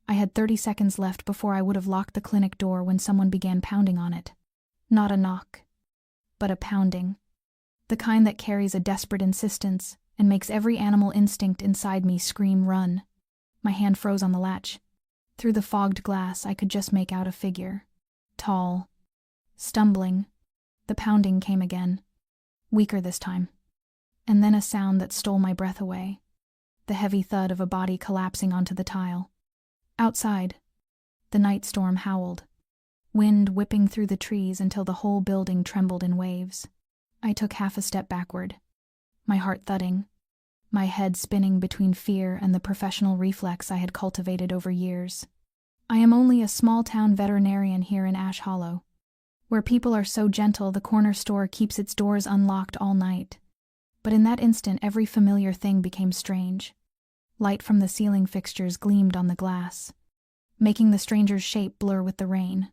I had 30 seconds left before I would have locked the clinic door when someone began pounding on it. Not a knock, but a pounding. The kind that carries a desperate insistence and makes every animal instinct inside me scream run. My hand froze on the latch. Through the fogged glass, I could just make out a figure. Tall. Stumbling. The pounding came again. Weaker this time. And then a sound that stole my breath away. The heavy thud of a body collapsing onto the tile. Outside, the night storm howled. Wind whipping through the trees until the whole building trembled in waves. I took half a step backward. My heart thudding. My head spinning between fear and the professional reflex I had cultivated over years. I am only a small-town veterinarian here in Ash Hollow, where people are so gentle the corner store keeps its doors unlocked all night. But in that instant every familiar thing became strange. Light from the ceiling fixtures gleamed on the glass, making the stranger's shape blur with the rain.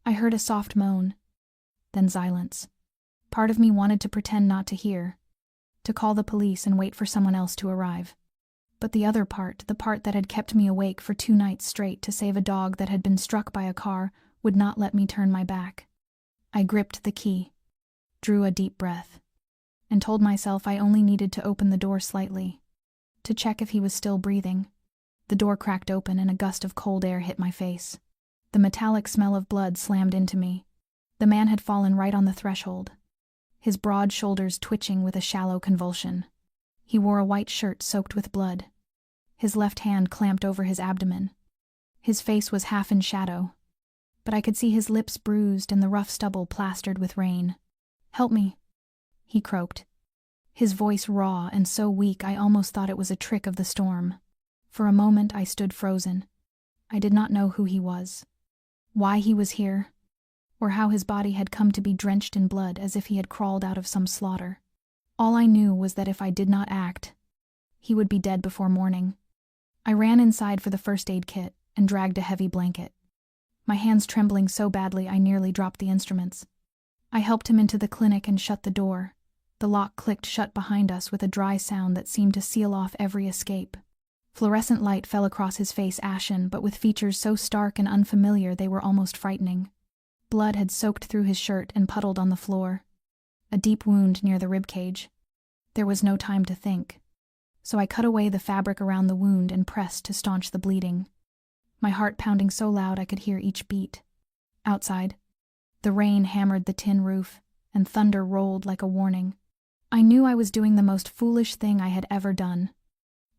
I heard a soft moan, then silence. Part of me wanted to pretend not to hear, to call the police and wait for someone else to arrive. But the other part, the part that had kept me awake for 2 nights straight to save a dog that had been struck by a car, would not let me turn my back. I gripped the key, drew a deep breath, and told myself I only needed to open the door slightly, to check if he was still breathing. The door cracked open and a gust of cold air hit my face. The metallic smell of blood slammed into me. The man had fallen right on the threshold, his broad shoulders twitching with a shallow convulsion. He wore a white shirt soaked with blood. His left hand clamped over his abdomen. His face was half in shadow, but I could see his lips bruised and the rough stubble plastered with rain. "Help me," he croaked. His voice raw and so weak I almost thought it was a trick of the storm. For a moment I stood frozen. I did not know who he was, why he was here, or how his body had come to be drenched in blood as if he had crawled out of some slaughter. All I knew was that if I did not act, he would be dead before morning. I ran inside for the first aid kit and dragged a heavy blanket, my hands trembling so badly I nearly dropped the instruments. I helped him into the clinic and shut the door. The lock clicked shut behind us with a dry sound that seemed to seal off every escape. Fluorescent light fell across his face, ashen, but with features so stark and unfamiliar they were almost frightening. Blood had soaked through his shirt and puddled on the floor. A deep wound near the ribcage. There was no time to think, so I cut away the fabric around the wound and pressed to staunch the bleeding. My heart pounding so loud I could hear each beat. Outside, the rain hammered the tin roof, and thunder rolled like a warning. I knew I was doing the most foolish thing I had ever done,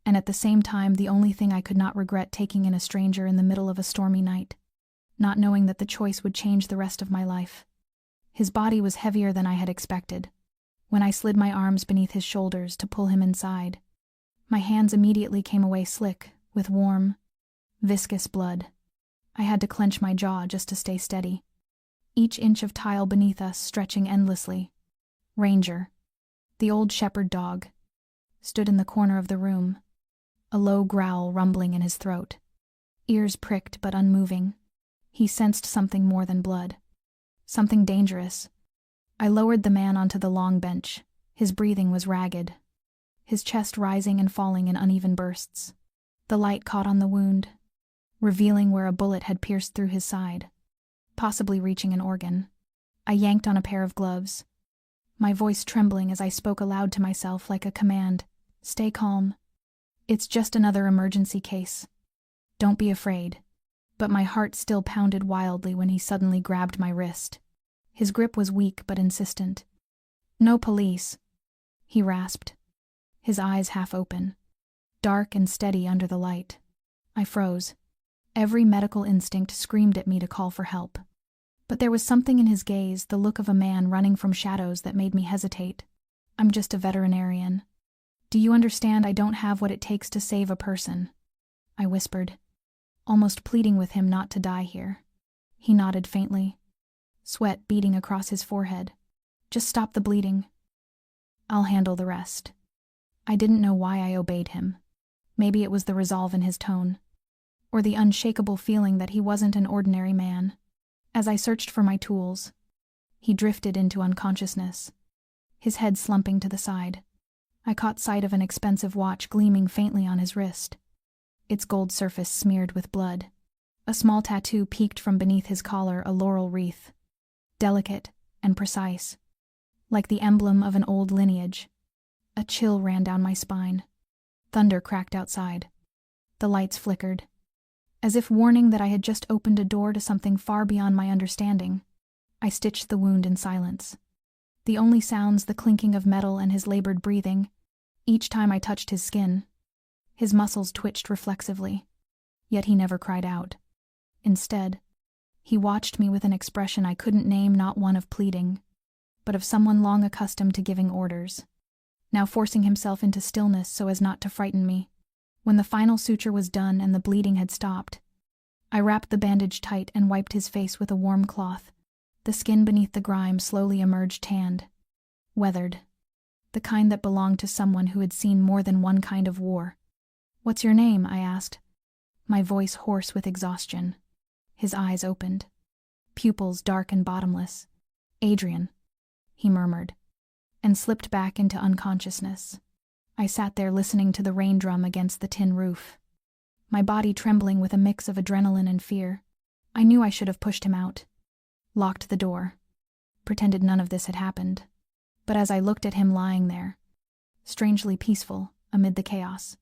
and at the same time the only thing I could not regret taking in a stranger in the middle of a stormy night, not knowing that the choice would change the rest of my life. His body was heavier than I had expected. When I slid my arms beneath his shoulders to pull him inside, my hands immediately came away slick, with warm, viscous blood. I had to clench my jaw just to stay steady. Each inch of tile beneath us stretching endlessly. Ranger, the old shepherd dog, stood in the corner of the room, a low growl rumbling in his throat. Ears pricked but unmoving. He sensed something more than blood. Something dangerous. I lowered the man onto the long bench. His breathing was ragged, his chest rising and falling in uneven bursts. The light caught on the wound, revealing where a bullet had pierced through his side, possibly reaching an organ. I yanked on a pair of gloves, my voice trembling as I spoke aloud to myself like a command. "Stay calm. It's just another emergency case. Don't be afraid." But my heart still pounded wildly when he suddenly grabbed my wrist. His grip was weak but insistent. "No police," he rasped, his eyes half open, dark and steady under the light. I froze. Every medical instinct screamed at me to call for help. But there was something in his gaze, the look of a man running from shadows, that made me hesitate. "I'm just a veterinarian. Do you understand I don't have what it takes to save a person?" I whispered, almost pleading with him not to die here. He nodded faintly, sweat beading across his forehead. "Just stop the bleeding. I'll handle the rest." I didn't know why I obeyed him. Maybe it was the resolve in his tone, or the unshakable feeling that he wasn't an ordinary man. As I searched for my tools, he drifted into unconsciousness, his head slumping to the side. I caught sight of an expensive watch gleaming faintly on his wrist. its gold surface smeared with blood. A small tattoo peeked from beneath his collar, a laurel wreath, delicate and precise, like the emblem of an old lineage. A chill ran down my spine. Thunder cracked outside. The lights flickered, as if warning that I had just opened a door to something far beyond my understanding. I stitched the wound in silence. The only sounds the clinking of metal and his labored breathing. Each time I touched his skin, his muscles twitched reflexively, yet he never cried out. Instead, he watched me with an expression I couldn't name, not one of pleading, but of someone long accustomed to giving orders, now forcing himself into stillness so as not to frighten me. When the final suture was done and the bleeding had stopped, I wrapped the bandage tight and wiped his face with a warm cloth. The skin beneath the grime slowly emerged tanned, weathered, the kind that belonged to someone who had seen more than one kind of war. "What's your name?" I asked, my voice hoarse with exhaustion. His eyes opened, pupils dark and bottomless. "Adrian," he murmured, and slipped back into unconsciousness. I sat there listening to the rain drum against the tin roof, my body trembling with a mix of adrenaline and fear. I knew I should have pushed him out, locked the door, pretended none of this had happened. But as I looked at him lying there, strangely peaceful amid the chaos,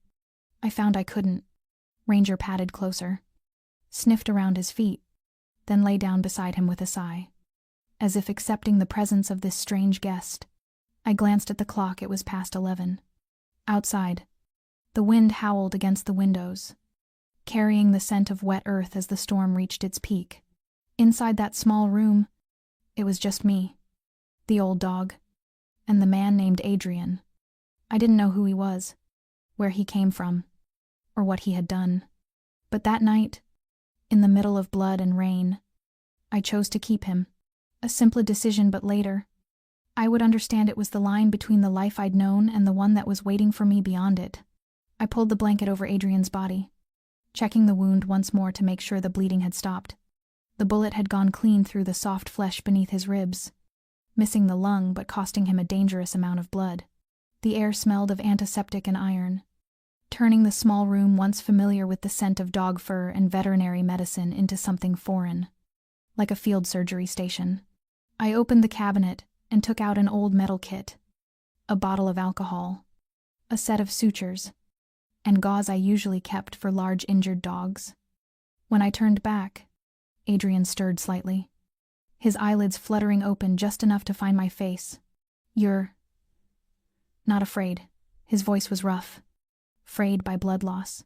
I found I couldn't. Ranger padded closer, sniffed around his feet, then lay down beside him with a sigh, as if accepting the presence of this strange guest. I glanced at the clock. It was past 11. Outside, the wind howled against the windows, carrying the scent of wet earth as the storm reached its peak. Inside that small room, it was just me, the old dog, and the man named Adrian. I didn't know who he was, where he came from, or what he had done. But that night, in the middle of blood and rain, I chose to keep him. A simple decision, but later, I would understand it was the line between the life I'd known and the one that was waiting for me beyond it. I pulled the blanket over Adrian's body, checking the wound once more to make sure the bleeding had stopped. The bullet had gone clean through the soft flesh beneath his ribs, missing the lung but costing him a dangerous amount of blood. The air smelled of antiseptic and iron, turning the small room once familiar with the scent of dog fur and veterinary medicine into something foreign, like a field surgery station. I opened the cabinet and took out an old metal kit, a bottle of alcohol, a set of sutures, and gauze I usually kept for large injured dogs. When I turned back, Adrian stirred slightly, his eyelids fluttering open just enough to find my face. "You're not afraid?" His voice was rough, frayed by blood loss.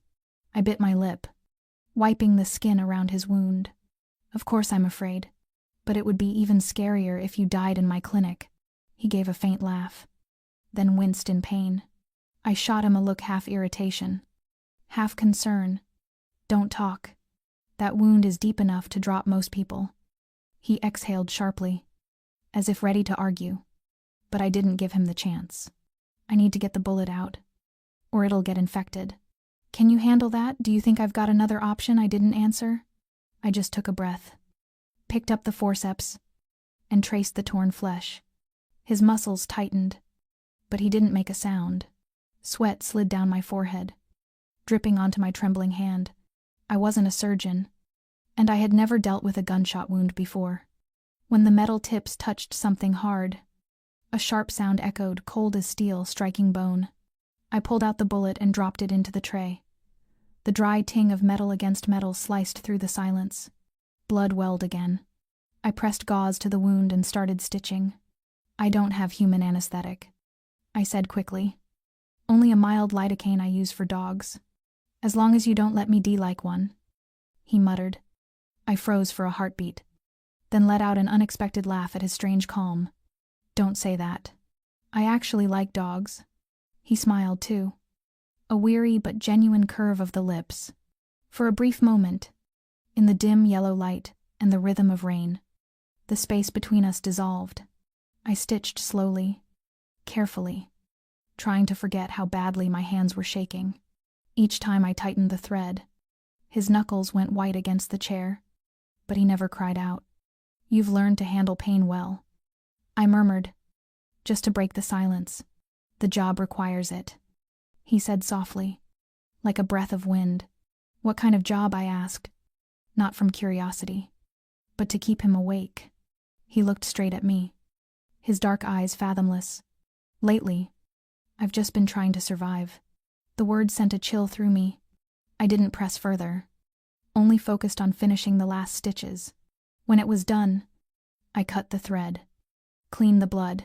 I bit my lip, wiping the skin around his wound. "Of course I'm afraid, but it would be even scarier if you died in my clinic." He gave a faint laugh, then winced in pain. I shot him a look, half irritation, half concern. "Don't talk. That wound is deep enough to drop most people." He exhaled sharply, as if ready to argue, but I didn't give him the chance. "I need to get the bullet out, or it'll get infected." "Can you handle that? Do you think I've got another option?" I didn't answer. I just took a breath, picked up the forceps, and traced the torn flesh. His muscles tightened, but he didn't make a sound. Sweat slid down my forehead, dripping onto my trembling hand. I wasn't a surgeon, and I had never dealt with a gunshot wound before. When the metal tips touched something hard, a sharp sound echoed, cold as steel striking bone. I pulled out the bullet and dropped it into the tray. The dry ting of metal against metal sliced through the silence. Blood welled again. I pressed gauze to the wound and started stitching. "I don't have human anesthetic," I said quickly. "Only a mild lidocaine I use for dogs. As long as you don't let me die like one," he muttered. I froze for a heartbeat, then let out an unexpected laugh at his strange calm. "Don't say that. I actually like dogs." He smiled too, a weary but genuine curve of the lips. For a brief moment, in the dim yellow light and the rhythm of rain, the space between us dissolved. I stitched slowly, carefully, trying to forget how badly my hands were shaking. Each time I tightened the thread, his knuckles went white against the chair, but he never cried out. "You've learned to handle pain well," I murmured, just to break the silence. "The job requires it," he said softly, like a breath of wind. What kind of job, I asked, not from curiosity, but to keep him awake. He looked straight at me, his dark eyes fathomless. Lately, I've just been trying to survive. The words sent a chill through me. I didn't press further, only focused on finishing the last stitches. When it was done, I cut the thread, cleaned the blood,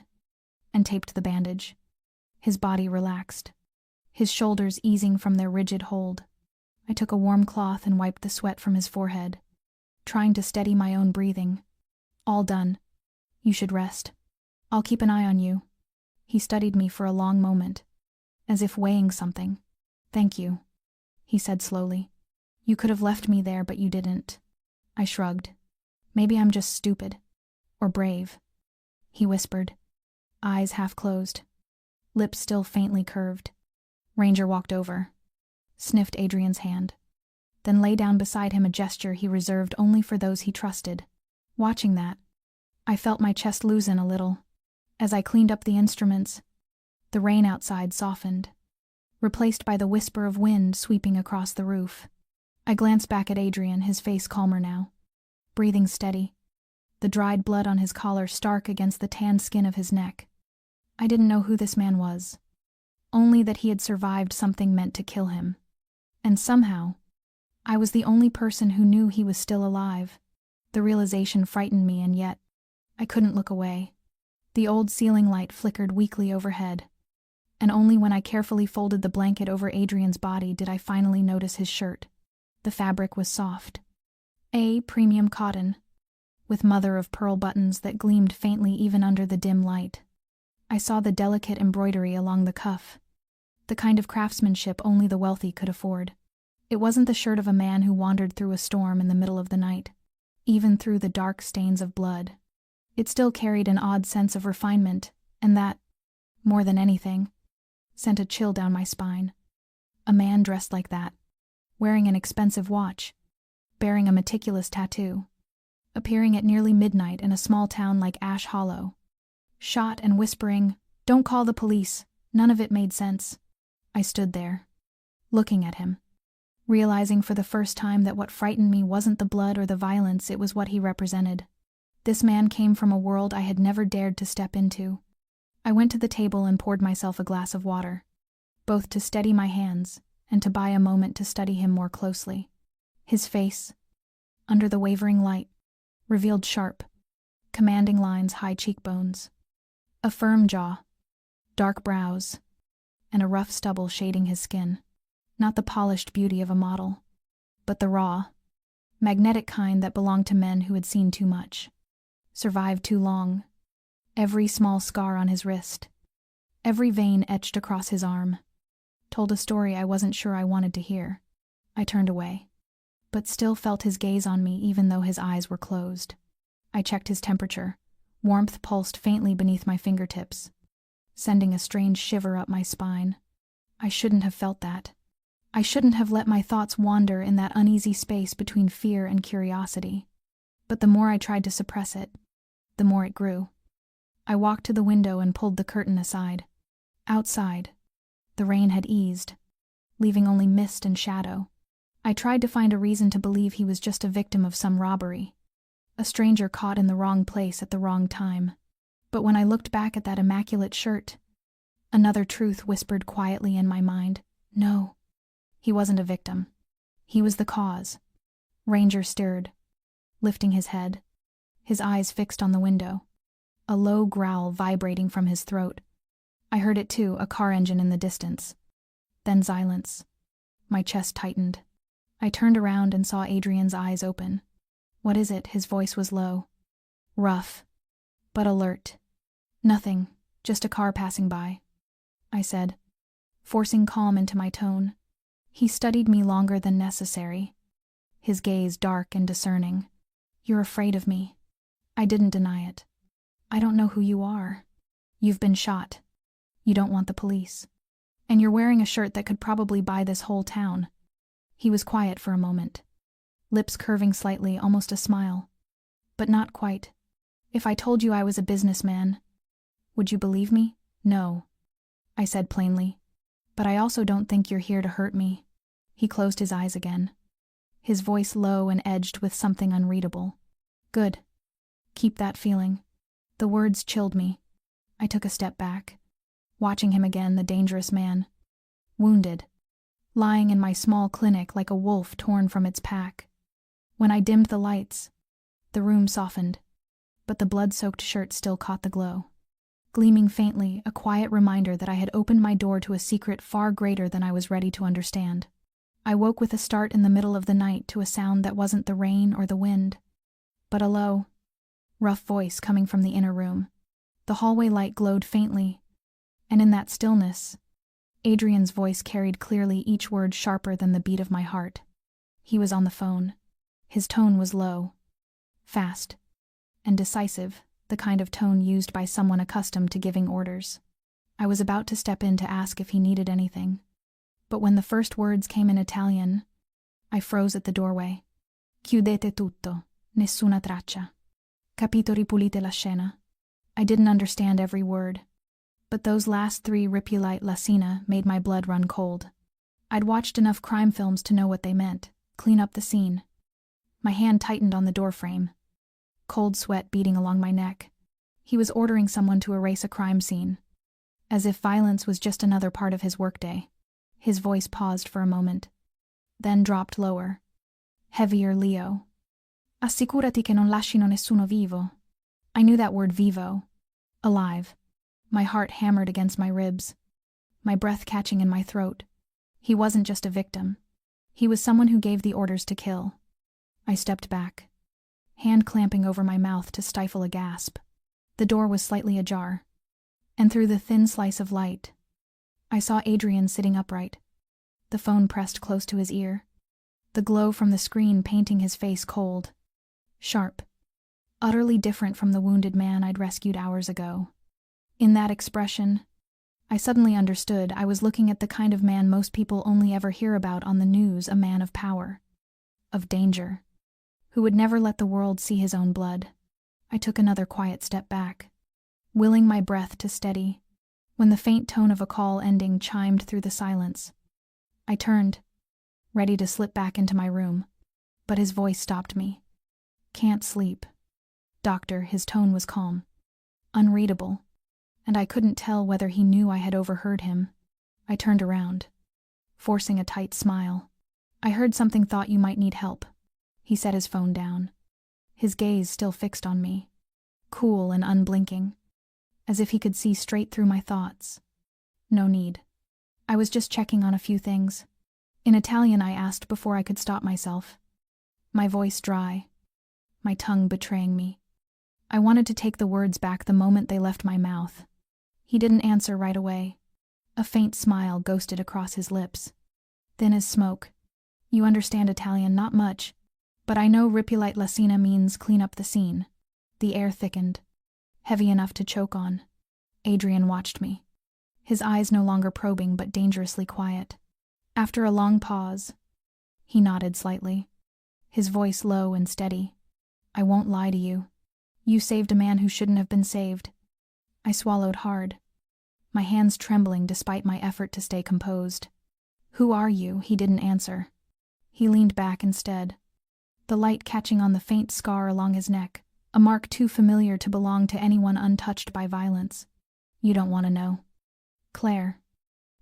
and taped the bandage. His body relaxed, his shoulders easing from their rigid hold. I took a warm cloth and wiped the sweat from his forehead, trying to steady my own breathing. All done. You should rest. I'll keep an eye on you. He studied me for a long moment, as if weighing something. Thank you, he said slowly. You could have left me there, but you didn't. I shrugged. Maybe I'm just stupid. Or brave. He whispered, eyes half closed, lips still faintly curved. Ranger walked over, sniffed Adrian's hand, then lay down beside him, a gesture he reserved only for those he trusted. Watching that, I felt my chest loosen a little. As I cleaned up the instruments, the rain outside softened, replaced by the whisper of wind sweeping across the roof. I glanced back at Adrian, his face calmer now, breathing steady, the dried blood on his collar stark against the tanned skin of his neck. I didn't know who this man was, only that he had survived something meant to kill him. And somehow, I was the only person who knew he was still alive. The realization frightened me, and yet, I couldn't look away. The old ceiling light flickered weakly overhead, and only when I carefully folded the blanket over Adrian's body did I finally notice his shirt. The fabric was soft, premium cotton, with mother-of-pearl buttons that gleamed faintly even under the dim light. I saw the delicate embroidery along the cuff, the kind of craftsmanship only the wealthy could afford. It wasn't the shirt of a man who wandered through a storm in the middle of the night, even through the dark stains of blood. It still carried an odd sense of refinement, and that, more than anything, sent a chill down my spine. A man dressed like that, wearing an expensive watch, bearing a meticulous tattoo, appearing at nearly midnight in a small town like Ash Hollow, shot and whispering, "Don't call the police." None of it made sense. I stood there, looking at him, realizing for the first time that what frightened me wasn't the blood or the violence, it was what he represented. This man came from a world I had never dared to step into. I went to the table and poured myself a glass of water, both to steady my hands and to buy a moment to study him more closely. His face, under the wavering light, revealed sharp, commanding lines, high cheekbones, a firm jaw, dark brows, and a rough stubble shading his skin. Not the polished beauty of a model, but the raw, magnetic kind that belonged to men who had seen too much, survived too long. Every small scar on his wrist, every vein etched across his arm, told a story I wasn't sure I wanted to hear. I turned away, but still felt his gaze on me even though his eyes were closed. I checked his temperature. Warmth pulsed faintly beneath my fingertips, sending a strange shiver up my spine. I shouldn't have felt that. I shouldn't have let my thoughts wander in that uneasy space between fear and curiosity. But the more I tried to suppress it, the more it grew. I walked to the window and pulled the curtain aside. Outside, the rain had eased, leaving only mist and shadow. I tried to find a reason to believe he was just a victim of some robbery, a stranger caught in the wrong place at the wrong time. But when I looked back at that immaculate shirt, another truth whispered quietly in my mind. No, he wasn't a victim. He was the cause. Ranger stirred, lifting his head, his eyes fixed on the window, a low growl vibrating from his throat. I heard it too, a car engine in the distance. Then silence. My chest tightened. I turned around and saw Adrian's eyes open. "What is it?" His voice was low, rough, but alert. "Nothing, just a car passing by," I said, forcing calm into my tone. He studied me longer than necessary, his gaze dark and discerning. "You're afraid of me." I didn't deny it. "I don't know who you are. You've been shot. You don't want the police. And you're wearing a shirt that could probably buy this whole town." He was quiet for a moment, lips curving slightly, almost a smile. "But not quite. If I told you I was a businessman, would you believe me?" "No," I said plainly. "But I also don't think you're here to hurt me." He closed his eyes again, his voice low and edged with something unreadable. Good. Keep that feeling. The words chilled me. I took a step back, watching him again, the dangerous man. Wounded. Lying in my small clinic like a wolf torn from its pack. When I dimmed the lights, the room softened, but the blood-soaked shirt still caught the glow. Gleaming faintly, a quiet reminder that I had opened my door to a secret far greater than I was ready to understand. I woke with a start in the middle of the night to a sound that wasn't the rain or the wind, but a low, rough voice coming from the inner room. The hallway light glowed faintly, and in that stillness, Adrian's voice carried clearly, each word sharper than the beat of my heart. He was on the phone. His tone was low, fast, and decisive, the kind of tone used by someone accustomed to giving orders. I was about to step in to ask if he needed anything, but when the first words came in Italian, I froze at the doorway. Chiudete tutto, nessuna traccia. Capito, ripulite la scena. I didn't understand every word, but those last three, ripulite la scena, made my blood run cold. I'd watched enough crime films to know what they meant. Clean up the scene. My hand tightened on the doorframe, cold sweat beating along my neck. He was ordering someone to erase a crime scene, as if violence was just another part of his workday. His voice paused for a moment, then dropped lower, heavier. Leo. Assicurati che non lascino nessuno vivo. I knew that word, vivo. Alive. My heart hammered against my ribs, my breath catching in my throat. He wasn't just a victim. He was someone who gave the orders to kill. I stepped back, hand clamping over my mouth to stifle a gasp. The door was slightly ajar, and through the thin slice of light, I saw Adrian sitting upright, the phone pressed close to his ear, the glow from the screen painting his face cold, sharp, utterly different from the wounded man I'd rescued hours ago. In that expression, I suddenly understood I was looking at the kind of man most people only ever hear about on the news, a man of power, of danger, who would never let the world see his own blood. I took another quiet step back, willing my breath to steady, when the faint tone of a call ending chimed through the silence. I turned, ready to slip back into my room, but his voice stopped me. Can't sleep. Doctor, his tone was calm, unreadable, and I couldn't tell whether he knew I had overheard him. I turned around, forcing a tight smile. I heard something. Thought you might need help. He set his phone down, his gaze still fixed on me, cool and unblinking, as if he could see straight through my thoughts. No need. I was just checking on a few things. In Italian, I asked before I could stop myself, my voice dry, my tongue betraying me. I wanted to take the words back the moment they left my mouth. He didn't answer right away. A faint smile ghosted across his lips, thin as smoke. You understand Italian? Not much, but I know ripulite la scena means clean up the scene. The air thickened, heavy enough to choke on. Adrian watched me, his eyes no longer probing but dangerously quiet. After a long pause, he nodded slightly, his voice low and steady. I won't lie to you. You saved a man who shouldn't have been saved. I swallowed hard, my hands trembling despite my effort to stay composed. Who are you? He didn't answer. He leaned back instead, the light catching on the faint scar along his neck, a mark too familiar to belong to anyone untouched by violence. You don't want to know. Claire,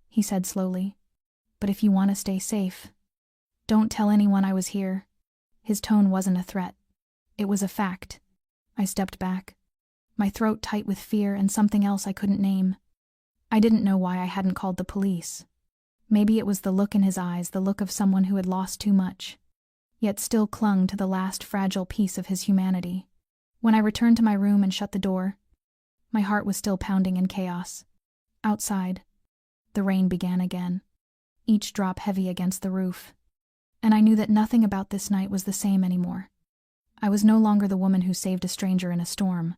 he said slowly, but if you want to stay safe, don't tell anyone I was here. His tone wasn't a threat. It was a fact. I stepped back, my throat tight with fear and something else I couldn't name. I didn't know why I hadn't called the police. Maybe it was the look in his eyes, the look of someone who had lost too much, yet still clung to the last fragile piece of his humanity. When I returned to my room and shut the door, my heart was still pounding in chaos. Outside, the rain began again, each drop heavy against the roof, and I knew that nothing about this night was the same anymore. I was no longer the woman who saved a stranger in a storm.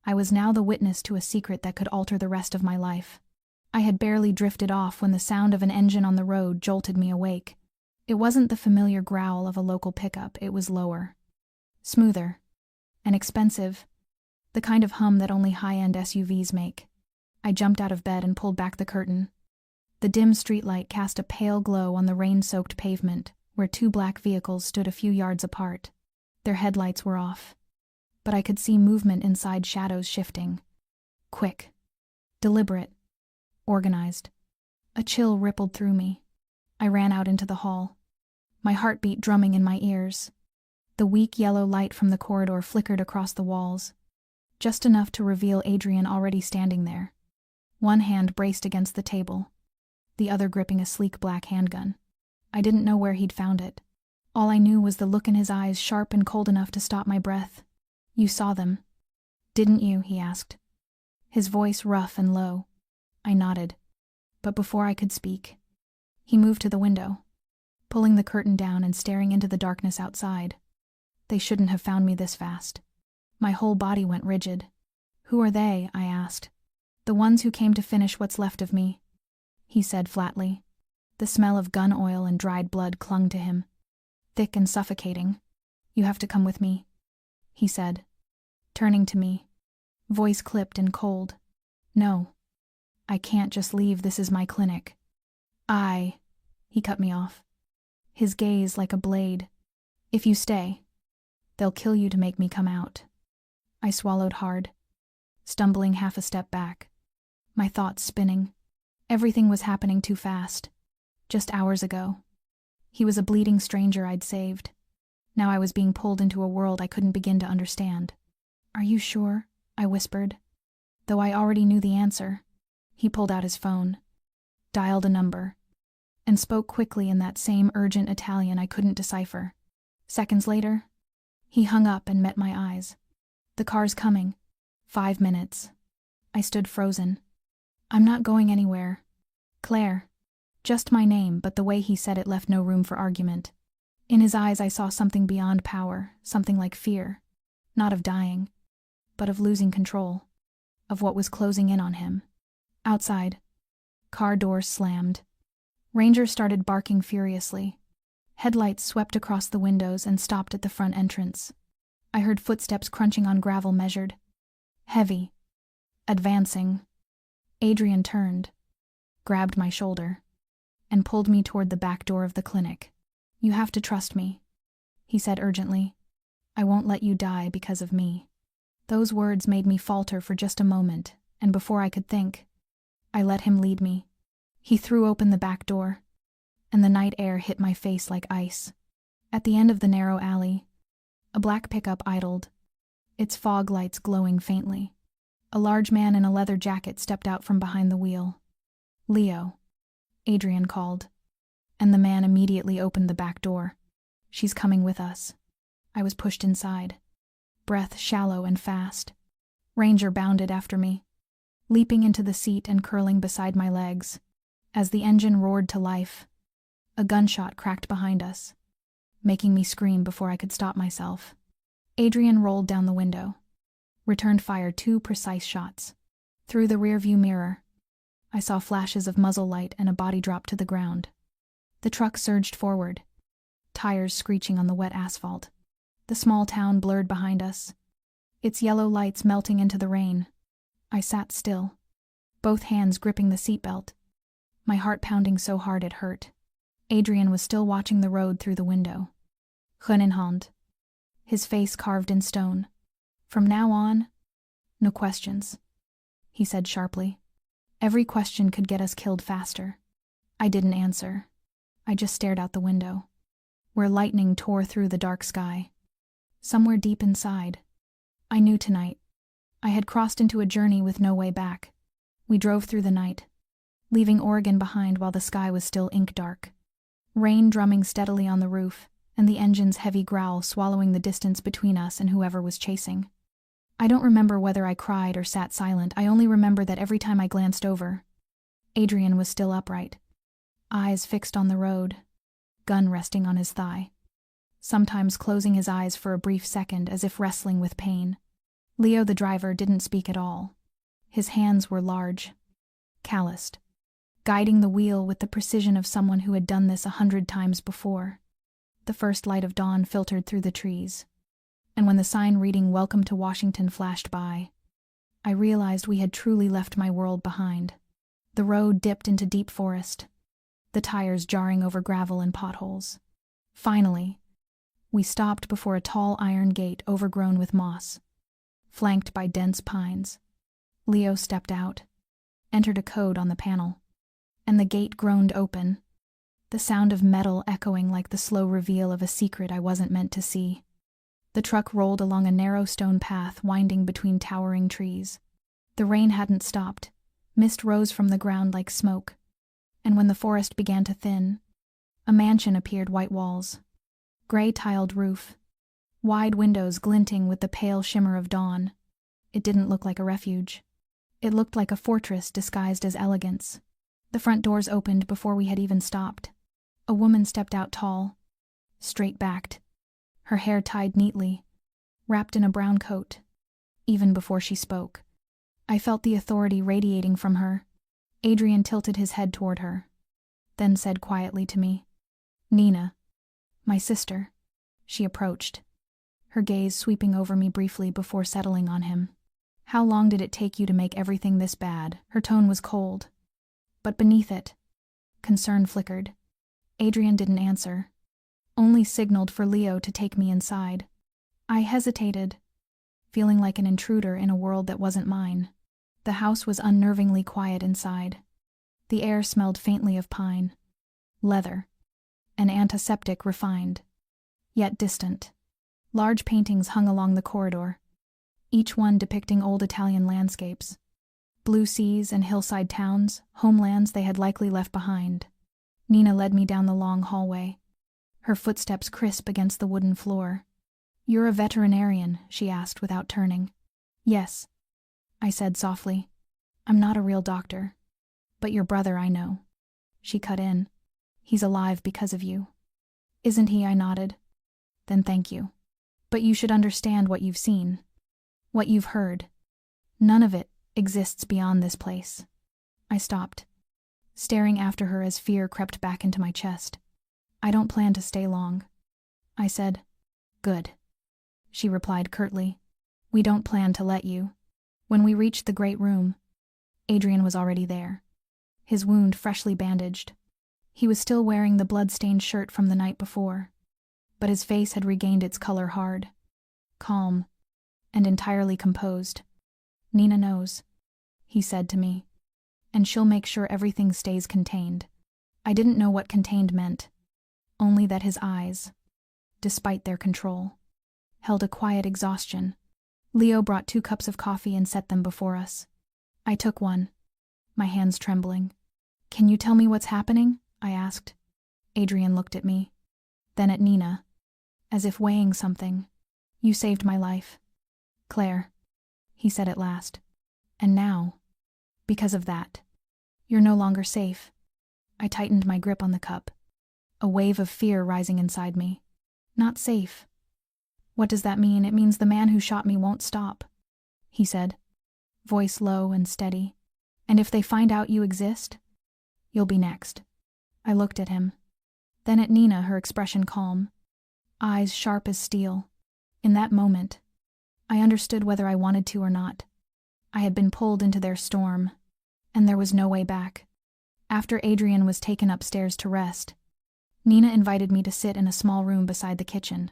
I was now the witness to a secret that could alter the rest of my life. I had barely drifted off when the sound of an engine on the road jolted me awake. It wasn't the familiar growl of a local pickup, it was lower, smoother, and expensive, the kind of hum that only high-end SUVs make. I jumped out of bed and pulled back the curtain. The dim streetlight cast a pale glow on the rain-soaked pavement, where two black vehicles stood a few yards apart. Their headlights were off, but I could see movement inside, shadows shifting. Quick, deliberate, organized. A chill rippled through me. I ran out into the hall, my heartbeat drumming in my ears. The weak yellow light from the corridor flickered across the walls, just enough to reveal Adrian already standing there, one hand braced against the table, the other gripping a sleek black handgun. I didn't know where he'd found it. All I knew was the look in his eyes, sharp and cold enough to stop my breath. "You saw them, didn't you?" he asked, his voice rough and low. I nodded, but before I could speak, he moved to the window, pulling the curtain down and staring into the darkness outside. They shouldn't have found me this fast. My whole body went rigid. "Who are they?" I asked. "The ones who came to finish what's left of me," he said flatly. The smell of gun oil and dried blood clung to him, thick and suffocating. "You have to come with me," he said, turning to me, voice clipped and cold. "No, I can't just leave. This is my clinic." He cut me off, his gaze like a blade. "If you stay, they'll kill you to make me come out." I swallowed hard, stumbling half a step back, my thoughts spinning. Everything was happening too fast. Just hours ago, he was a bleeding stranger I'd saved. Now I was being pulled into a world I couldn't begin to understand. "Are you sure?" I whispered, though I already knew the answer. He pulled out his phone, dialed a number, and spoke quickly in that same urgent Italian I couldn't decipher. Seconds later, he hung up and met my eyes. "The car's coming." 5 minutes. I stood frozen. "I'm not going anywhere. Claire." Just my name, but the way he said it left no room for argument. In his eyes I saw something beyond power, something like fear. Not of dying, but of losing control, of what was closing in on him. Outside, car doors slammed. Ranger started barking furiously. Headlights swept across the windows and stopped at the front entrance. I heard footsteps crunching on gravel, measured, heavy, advancing. Adrian turned, grabbed my shoulder, and pulled me toward the back door of the clinic. "You have to trust me," he said urgently. "I won't let you die because of me." Those words made me falter for just a moment, and before I could think, I let him lead me. He threw open the back door, and the night air hit my face like ice. At the end of the narrow alley, a black pickup idled, its fog lights glowing faintly. A large man in a leather jacket stepped out from behind the wheel. "Leo," Adrian called, and the man immediately opened the back door. "She's coming with us." I was pushed inside, breath shallow and fast. Ranger bounded after me, leaping into the seat and curling beside my legs. As the engine roared to life, a gunshot cracked behind us, making me scream before I could stop myself. Adrian rolled down the window, returned fire 2 precise shots. Through the rearview mirror, I saw flashes of muzzle light and a body drop to the ground. The truck surged forward, tires screeching on the wet asphalt. The small town blurred behind us, its yellow lights melting into the rain. I sat still, both hands gripping the seatbelt, my heart pounding so hard it hurt. Adrian was still watching the road through the window, gun in hand, his face carved in stone. "From now on, no questions," he said sharply. Every question could get us killed faster. I didn't answer. I just stared out the window, where lightning tore through the dark sky. Somewhere deep inside, I knew tonight, I had crossed into a journey with no way back. We drove through the night, leaving Oregon behind while the sky was still ink-dark. Rain drumming steadily on the roof, and the engine's heavy growl swallowing the distance between us and whoever was chasing. I don't remember whether I cried or sat silent. I only remember that every time I glanced over, Adrian was still upright, eyes fixed on the road, gun resting on his thigh, sometimes closing his eyes for a brief second as if wrestling with pain. Leo, the driver, didn't speak at all. His hands were large, calloused, guiding the wheel with the precision of someone who had done this 100 times before. The first light of dawn filtered through the trees, and when the sign reading "Welcome to Washington" flashed by, I realized we had truly left my world behind. The road dipped into deep forest, the tires jarring over gravel and potholes. Finally, we stopped before a tall iron gate overgrown with moss, flanked by dense pines. Leo stepped out, entered a code on the panel, and the gate groaned open, the sound of metal echoing like the slow reveal of a secret I wasn't meant to see. The truck rolled along a narrow stone path winding between towering trees. The rain hadn't stopped. Mist rose from the ground like smoke, and when the forest began to thin, a mansion appeared, white walls, gray-tiled roof, wide windows glinting with the pale shimmer of dawn. It didn't look like a refuge. It looked like a fortress disguised as elegance. The front doors opened before we had even stopped. A woman stepped out, tall, straight-backed, her hair tied neatly, wrapped in a brown coat. Even before she spoke, I felt the authority radiating from her. Adrian tilted his head toward her, then said quietly to me, "Nina, my sister." She approached, her gaze sweeping over me briefly before settling on him. "How long did it take you to make everything this bad?" Her tone was cold, but beneath it, concern flickered. Adrian didn't answer, only signaled for Leo to take me inside. I hesitated, feeling like an intruder in a world that wasn't mine. The house was unnervingly quiet inside. The air smelled faintly of pine, leather, and antiseptic, refined, yet distant. Large paintings hung along the corridor, each one depicting old Italian landscapes, blue seas and hillside towns, homelands they had likely left behind. Nina led me down the long hallway, her footsteps crisp against the wooden floor. "You're a veterinarian?" she asked without turning. "Yes," I said softly. "I'm not a real doctor. But your brother, I know." She cut in. "He's alive because of you." "Isn't he?" I nodded. "Then thank you. But you should understand what you've seen, what you've heard. None of it exists beyond this place." I stopped, staring after her as fear crept back into my chest. "I don't plan to stay long," I said. "Good," she replied curtly. "We don't plan to let you." When we reached the great room, Adrian was already there, his wound freshly bandaged. He was still wearing the blood-stained shirt from the night before, but his face had regained its color, hard, calm, and entirely composed. "Nina knows," he said to me, "and she'll make sure everything stays contained." I didn't know what contained meant, only that his eyes, despite their control, held a quiet exhaustion. Leo brought 2 cups of coffee and set them before us. I took one, my hands trembling. "Can you tell me what's happening?" I asked. Adrian looked at me, then at Nina, as if weighing something. "You saved my life, Claire," he said at last. "And now, because of that, you're no longer safe." I tightened my grip on the cup, a wave of fear rising inside me. "Not safe? What does that mean?" "It means the man who shot me won't stop," he said, voice low and steady. "And if they find out you exist, you'll be next." I looked at him, then at Nina, her expression calm, eyes sharp as steel. In that moment, I understood whether I wanted to or not. I had been pulled into their storm, and there was no way back. After Adrian was taken upstairs to rest, Nina invited me to sit in a small room beside the kitchen,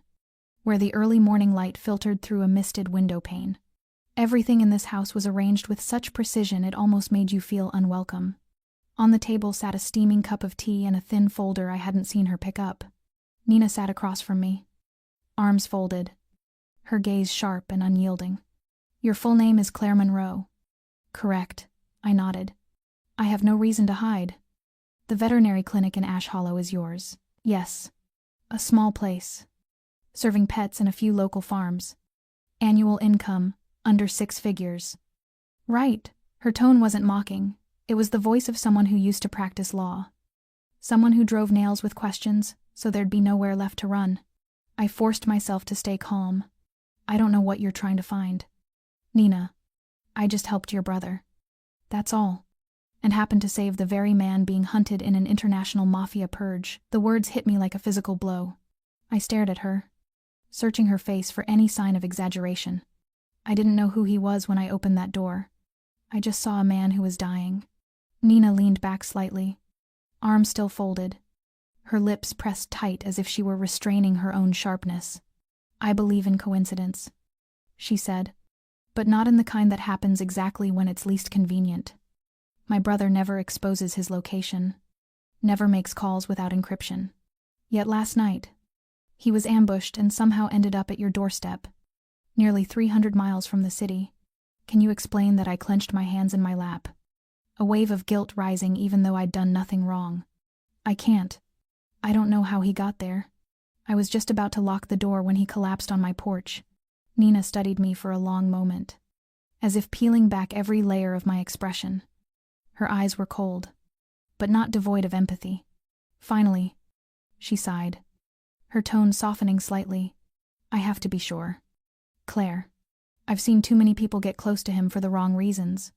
where the early morning light filtered through a misted window pane. Everything in this house was arranged with such precision it almost made you feel unwelcome. On the table sat a steaming cup of tea and a thin folder I hadn't seen her pick up. Nina sat across from me, arms folded, her gaze sharp and unyielding. "Your full name is Claire Monroe." "Correct," I nodded. "I have no reason to hide. The veterinary clinic in Ash Hollow is yours." "Yes. A small place, serving pets and a few local farms. Annual income, under 6 figures. "Right." Her tone wasn't mocking. It was the voice of someone who used to practice law. Someone who drove nails with questions, so there'd be nowhere left to run. I forced myself to stay calm. "I don't know what you're trying to find, Nina. I just helped your brother. That's all. And happened to save the very man being hunted in an international Mafia purge." The words hit me like a physical blow. I stared at her, searching her face for any sign of exaggeration. I didn't know who he was when I opened that door. I just saw a man who was dying. Nina leaned back slightly, arms still folded, her lips pressed tight as if she were restraining her own sharpness. "I believe in coincidence," she said, "but not in the kind that happens exactly when it's least convenient. My brother never exposes his location, never makes calls without encryption. Yet last night, he was ambushed and somehow ended up at your doorstep, nearly 300 miles from the city. Can you explain that?" I clenched my hands in my lap, a wave of guilt rising even though I'd done nothing wrong. "I can't. I don't know how he got there. I was just about to lock the door when he collapsed on my porch." Nina studied me for a long moment, as if peeling back every layer of my expression. Her eyes were cold, but not devoid of empathy. Finally, she sighed, her tone softening slightly. "I have to be sure. Claire, I've seen too many people get close to him for the wrong reasons.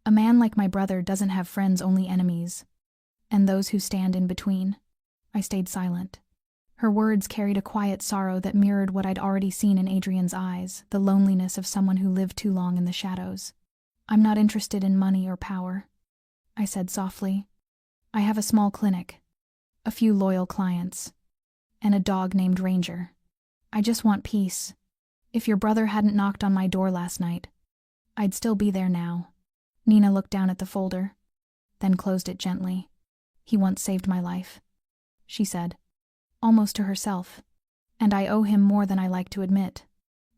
A man like my brother doesn't have friends, only enemies. And those who stand in between." I stayed silent. Her words carried a quiet sorrow that mirrored what I'd already seen in Adrian's eyes, the loneliness of someone who lived too long in the shadows. "I'm not interested in money or power," I said softly. "I have a small clinic, a few loyal clients, and a dog named Ranger. I just want peace. If your brother hadn't knocked on my door last night, I'd still be there now." Nina looked down at the folder, then closed it gently. "He once saved my life," she said, almost to herself, "and I owe him more than I like to admit.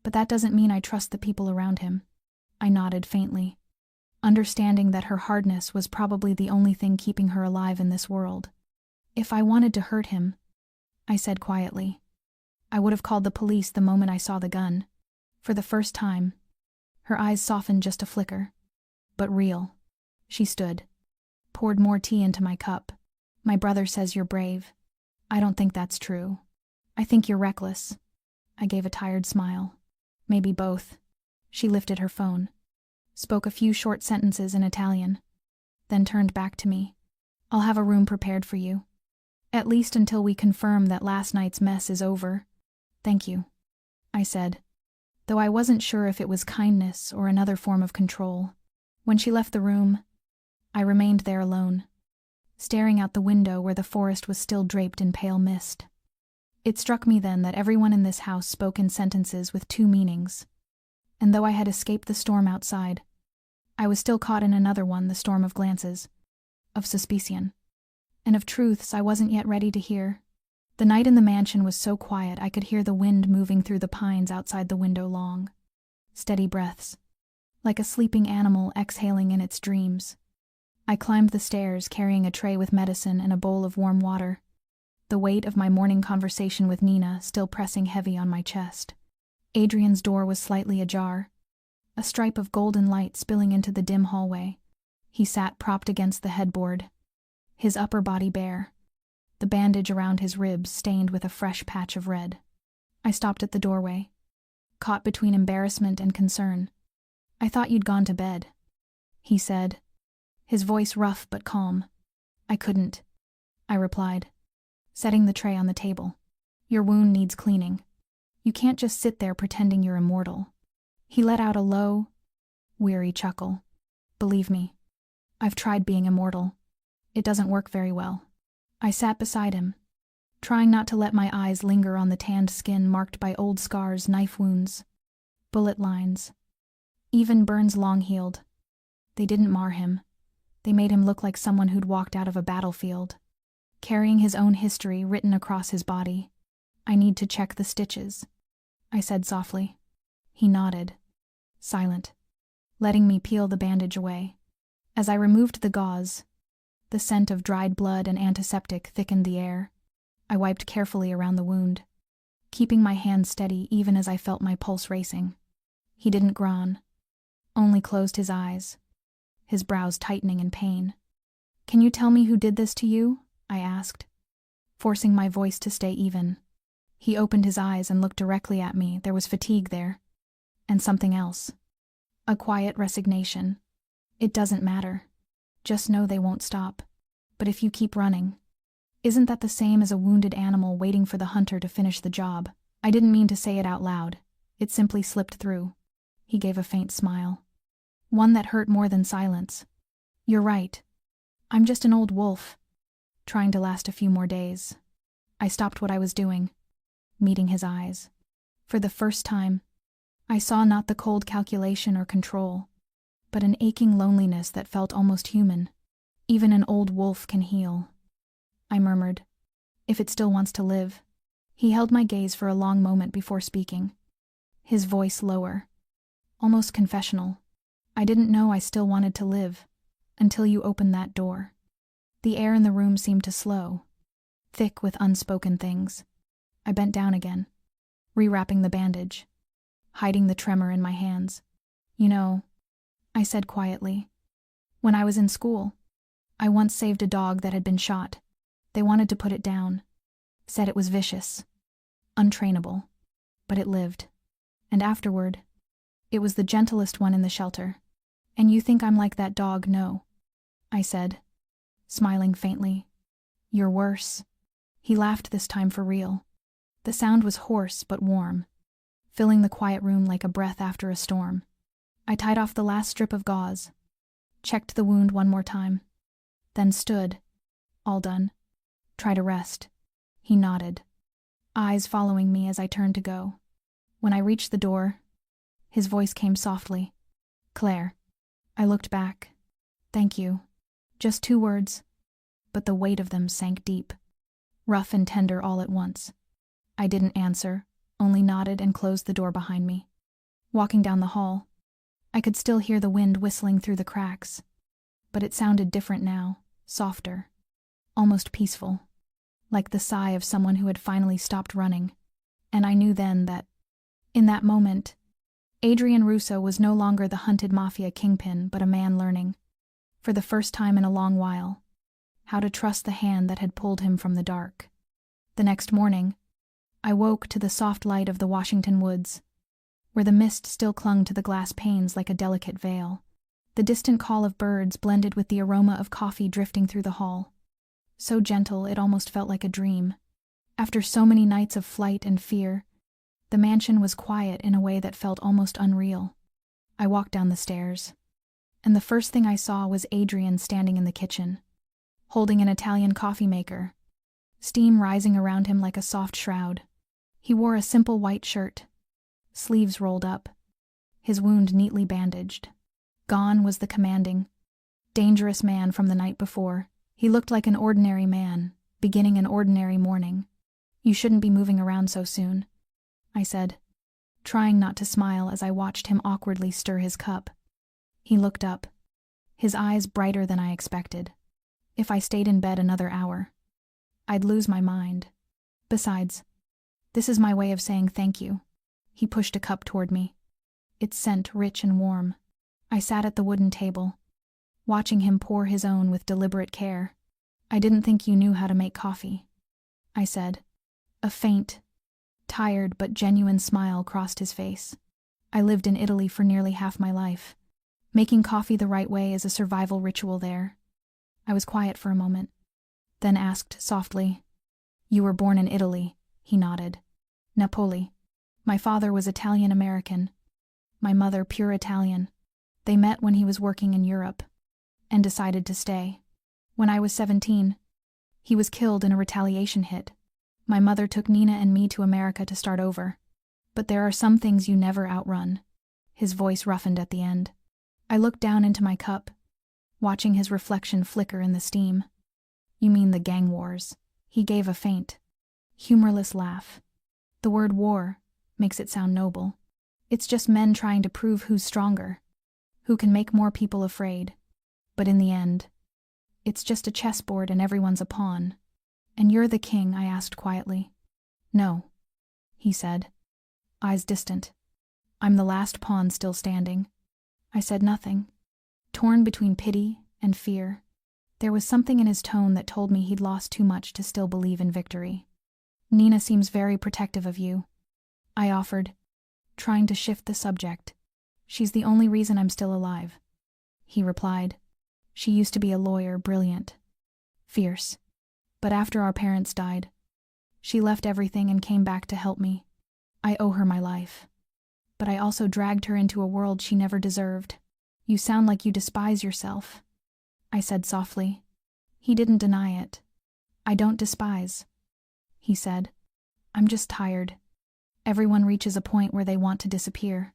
But that doesn't mean I trust the people around him." I nodded faintly, understanding that her hardness was probably the only thing keeping her alive in this world. "If I wanted to hurt him," I said quietly, "I would have called the police the moment I saw the gun." For the first time, her eyes softened just a flicker. "But real." She stood, poured more tea into my cup. "My brother says you're brave. I don't think that's true. I think you're reckless." I gave a tired smile. "Maybe both." She lifted her phone, spoke a few short sentences in Italian, then turned back to me. "I'll have a room prepared for you. At least until we confirm that last night's mess is over." "Thank you," I said, though I wasn't sure if it was kindness or another form of control. When she left the room, I remained there alone, staring out the window where the forest was still draped in pale mist. It struck me then that everyone in this house spoke in sentences with two meanings, and though I had escaped the storm outside, I was still caught in another one, the storm of glances, of suspicion, and of truths I wasn't yet ready to hear. The night in the mansion was so quiet I could hear the wind moving through the pines outside the window, long, steady breaths, like a sleeping animal exhaling in its dreams. I climbed the stairs carrying a tray with medicine and a bowl of warm water, the weight of my morning conversation with Nina still pressing heavy on my chest. Adrian's door was slightly ajar, a stripe of golden light spilling into the dim hallway. He sat propped against the headboard, his upper body bare, the bandage around his ribs stained with a fresh patch of red. I stopped at the doorway, caught between embarrassment and concern. "I thought you'd gone to bed," he said, his voice rough but calm. "I couldn't," I replied, setting the tray on the table. "Your wound needs cleaning. You can't just sit there pretending you're immortal." He let out a low, weary chuckle. "Believe me, I've tried being immortal. It doesn't work very well." I sat beside him, trying not to let my eyes linger on the tanned skin marked by old scars, knife wounds, bullet lines, even burns long-healed. They didn't mar him. They made him look like someone who'd walked out of a battlefield, carrying his own history written across his body. "I need to check the stitches," I said softly. He nodded, silent, letting me peel the bandage away. As I removed the gauze, the scent of dried blood and antiseptic thickened the air. I wiped carefully around the wound, keeping my hand steady even as I felt my pulse racing. He didn't groan, only closed his eyes, his brows tightening in pain. "Can you tell me who did this to you?" I asked, forcing my voice to stay even. He opened his eyes and looked directly at me. There was fatigue there, and something else. A quiet resignation. "It doesn't matter. Just know they won't stop. But if you keep running, isn't that the same as a wounded animal waiting for the hunter to finish the job?" I didn't mean to say it out loud. It simply slipped through. He gave a faint smile, one that hurt more than silence. "You're right. I'm just an old wolf, trying to last a few more days." I stopped what I was doing, meeting his eyes. For the first time, I saw not the cold calculation or control, but an aching loneliness that felt almost human. Even an old wolf can heal. I murmured, if it still wants to live. He held my gaze for a long moment before speaking, his voice lower, almost confessional. I didn't know I still wanted to live, until you opened that door. The air in the room seemed to slow, thick with unspoken things. I bent down again, rewrapping the bandage, hiding the tremor in my hands. You know, I said quietly, when I was in school, I once saved a dog that had been shot. They wanted to put it down, said it was vicious, untrainable, but it lived. And afterward, it was the gentlest one in the shelter. And you think I'm like that dog? No, I said, smiling faintly. You're worse. He laughed this time for real. The sound was hoarse but warm, filling the quiet room like a breath after a storm. I tied off the last strip of gauze, checked the wound one more time, then stood, all done. Try to rest. He nodded, eyes following me as I turned to go. When I reached the door, his voice came softly. Claire. I looked back. Thank you. Just 2 words, but the weight of them sank deep, rough and tender all at once. I didn't answer, only nodded and closed the door behind me. Walking down the hall, I could still hear the wind whistling through the cracks, but it sounded different now, softer, almost peaceful, like the sigh of someone who had finally stopped running. And I knew then that, in that moment, Adrian Russo was no longer the hunted Mafia kingpin, but a man learning, for the first time in a long while, how to trust the hand that had pulled him from the dark. The next morning, I woke to the soft light of the Washington woods, where the mist still clung to the glass panes like a delicate veil. The distant call of birds blended with the aroma of coffee drifting through the hall, so gentle it almost felt like a dream. After so many nights of flight and fear, the mansion was quiet in a way that felt almost unreal. I walked down the stairs, and the first thing I saw was Adrian standing in the kitchen, holding an Italian coffee maker, steam rising around him like a soft shroud. He wore a simple white shirt, sleeves rolled up, his wound neatly bandaged. Gone was the commanding, dangerous man from the night before. He looked like an ordinary man, beginning an ordinary morning. You shouldn't be moving around so soon, I said, trying not to smile as I watched him awkwardly stir his cup. He looked up, his eyes brighter than I expected. If I stayed in bed another hour, I'd lose my mind. Besides, this is my way of saying thank you. He pushed a cup toward me, its scent rich and warm. I sat at the wooden table, watching him pour his own with deliberate care. I didn't think you knew how to make coffee, I said. A faint, tired but genuine smile crossed his face. I lived in Italy for nearly half my life. Making coffee the right way is a survival ritual there. I was quiet for a moment, then asked softly, You were born in Italy? He nodded. Napoli. My father was Italian-American, my mother pure Italian. They met when he was working in Europe, and decided to stay. When I was 17, he was killed in a retaliation hit. My mother took Nina and me to America to start over. But there are some things you never outrun. His voice roughened at the end. I looked down into my cup, watching his reflection flicker in the steam. You mean the gang wars? He gave a faint, humorless laugh. The word war makes it sound noble. It's just men trying to prove who's stronger, who can make more people afraid. But in the end, it's just a chessboard and everyone's a pawn. And you're the king? I asked quietly. No, he said, eyes distant. I'm the last pawn still standing. I said nothing, torn between pity and fear. There was something in his tone that told me he'd lost too much to still believe in victory. Nina seems very protective of you, I offered, trying to shift the subject. She's the only reason I'm still alive, he replied. She used to be a lawyer, brilliant, fierce. But after our parents died, she left everything and came back to help me. I owe her my life. But I also dragged her into a world she never deserved. You sound like you despise yourself, I said softly. He didn't deny it. I don't despise. he said. I'm just tired. Everyone reaches a point where they want to disappear.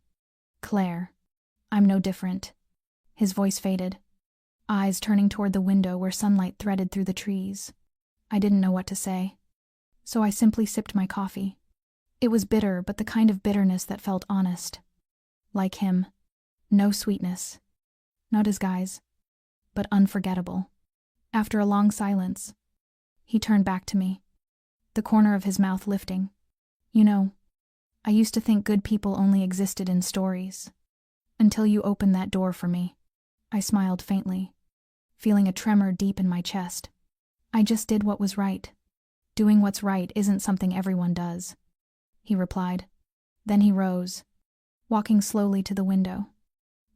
Claire. I'm no different. His voice faded, eyes turning toward the window where sunlight threaded through the trees. I didn't know what to say, so I simply sipped my coffee. It was bitter, but the kind of bitterness that felt honest. Like him. No sweetness. No disguise. But unforgettable. After a long silence, he turned back to me, the corner of his mouth lifting. You know, I used to think good people only existed in stories. Until you opened that door for me. I smiled faintly, feeling a tremor deep in my chest. I just did what was right. Doing what's right isn't something everyone does, he replied. Then he rose, walking slowly to the window,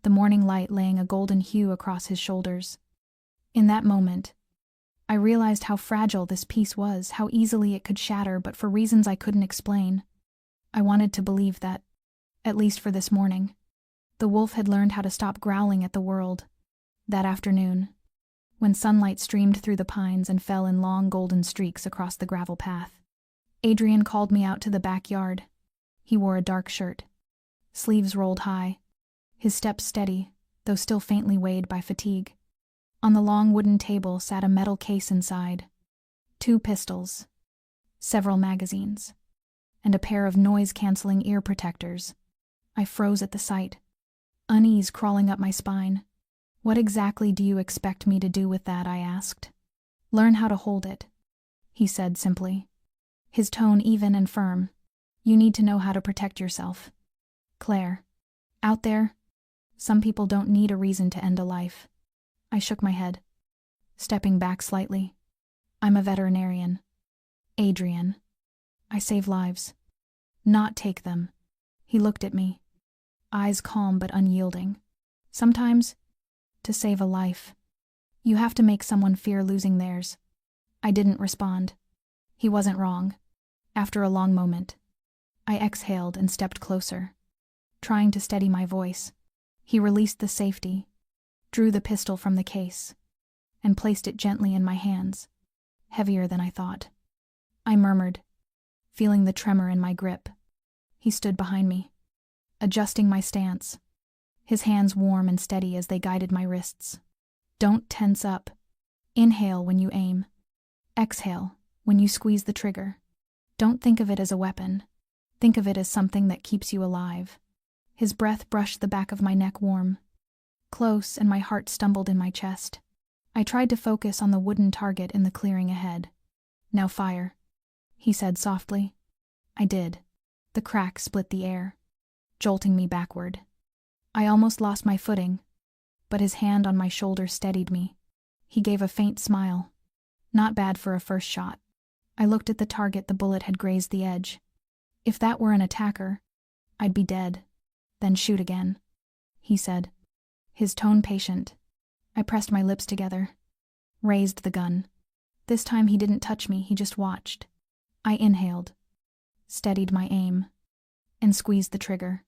the morning light laying a golden hue across his shoulders. In that moment, I realized how fragile this peace was, how easily it could shatter, but for reasons I couldn't explain. I wanted to believe that, at least for this morning, the wolf had learned how to stop growling at the world. That afternoon, when sunlight streamed through the pines and fell in long golden streaks across the gravel path, Adrian called me out to the backyard. He wore a dark shirt, sleeves rolled high, his steps steady, though still faintly weighed by fatigue. On the long wooden table sat a metal case inside, 2 pistols, several magazines, and a pair of noise-canceling ear protectors. I froze at the sight, unease crawling up my spine. What exactly do you expect me to do with that? I asked. Learn how to hold it, he said simply, his tone even and firm. You need to know how to protect yourself. Claire, out there, some people don't need a reason to end a life. I shook my head, stepping back slightly. I'm a veterinarian. Adrian. I save lives, not take them. He looked at me, eyes calm but unyielding. Sometimes, to save a life, you have to make someone fear losing theirs. I didn't respond. He wasn't wrong. After a long moment, I exhaled and stepped closer, trying to steady my voice. He released the safety, drew the pistol from the case, and placed it gently in my hands, heavier than I thought. I murmured, feeling the tremor in my grip. He stood behind me, adjusting my stance, his hands warm and steady as they guided my wrists. Don't tense up. Inhale when you aim. Exhale when you squeeze the trigger. Don't think of it as a weapon. Think of it as something that keeps you alive. His breath brushed the back of my neck warm, close, and my heart stumbled in my chest. I tried to focus on the wooden target in the clearing ahead. Now fire, he said softly. I did. The crack split the air, jolting me backward. I almost lost my footing, but his hand on my shoulder steadied me. He gave a faint smile. Not bad for a first shot. I looked at the target. The bullet had grazed the edge. If that were an attacker, I'd be dead. Then shoot again, he said, his tone patient. I pressed my lips together, raised the gun. This time he didn't touch me, he just watched. I inhaled, steadied my aim, and squeezed the trigger.